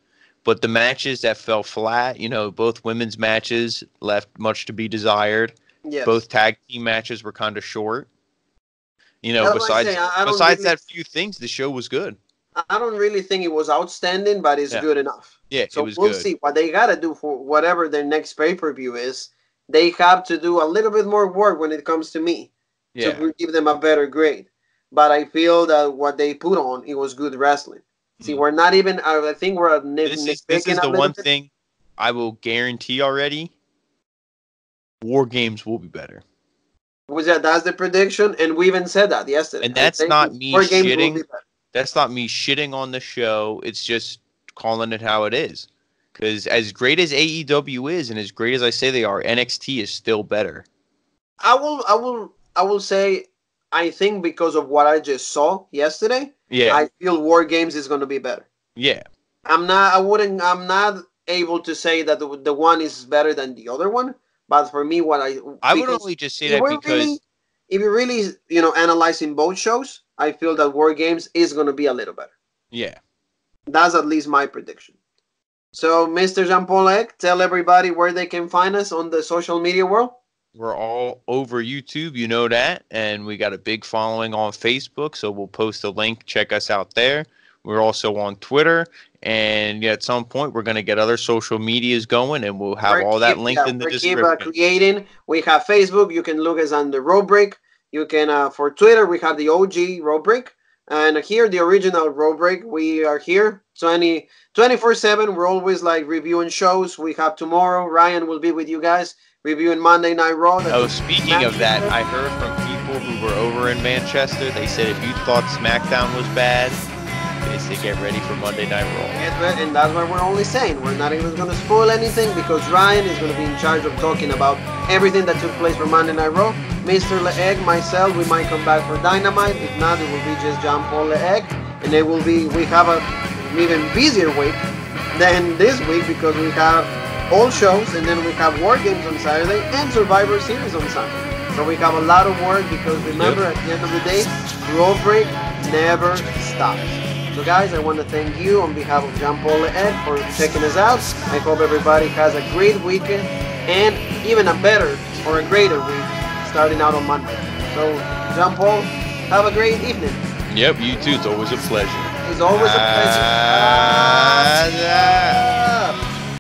But the matches that fell flat, you know, both women's matches left much to be desired. Yes. Both tag team matches were kind of short. You know, besides that few things, the show was good. I don't really think it was outstanding, but it's good enough. Yeah, so it was we'll good. see what they got to do for whatever their next pay-per-view is. They have to do a little bit more work when it comes to me to give them a better grade. But I feel that what they put on, it was good wrestling. See, we're not even, I think we're This is the one thing I will guarantee already. War Games will be better. That's the prediction, and we even said that yesterday. And that's not me shitting. That's not me shitting on the show. It's just calling it how it is. Because as great as AEW is, and as great as I say they are, NXT is still better. I will say, I think because of what I just saw yesterday, I feel War Games is going to be better. Yeah. I'm not able to say that the one is better than the other one, but for me, I would only just say that because if you're really, analyzing both shows, I feel that War Games is going to be a little better. Yeah. That's at least my prediction. So, Mr. Jean-Paul Egg, tell everybody where they can find us on the social media world. We're all over YouTube, you know that, and we got a big following on Facebook, so we'll post a link. Check us out there. We're also on Twitter, and at some point, we're going to get other social medias going, and we'll have all that linked in the description. Keep creating. We have Facebook. You can look us on the Road Break. You can, for Twitter, we have the OG Road Break. And here, the original Road Break. We are here 24/7. We're always reviewing shows. We have tomorrow. Ryan will be with you guys reviewing Monday Night Raw. Oh, speaking of that, I heard from people who were over in Manchester. They said if you thought Smackdown was bad, they said get ready for Monday Night Raw. And that's what we're only saying. We're not even going to spoil anything because Ryan is going to be in charge of talking about everything that took place for Monday Night Raw. Mr. Leegg, myself, we might come back for Dynamite. If not, it will be just Jean-Paul Leegg. And we have an even busier week than this week because we have all shows, and then we have War Games on Saturday and Survivor Series on Sunday. So we have a lot of work because remember, at the end of the day, Road Break never stops. So guys, I want to thank you on behalf of Jean-Paul Leegg for checking us out. I hope everybody has a great weekend and even a better or a greater week starting out on Monday. So Jean-Paul, have a great evening. Yep, you too. It's always a pleasure. It's always a pleasure.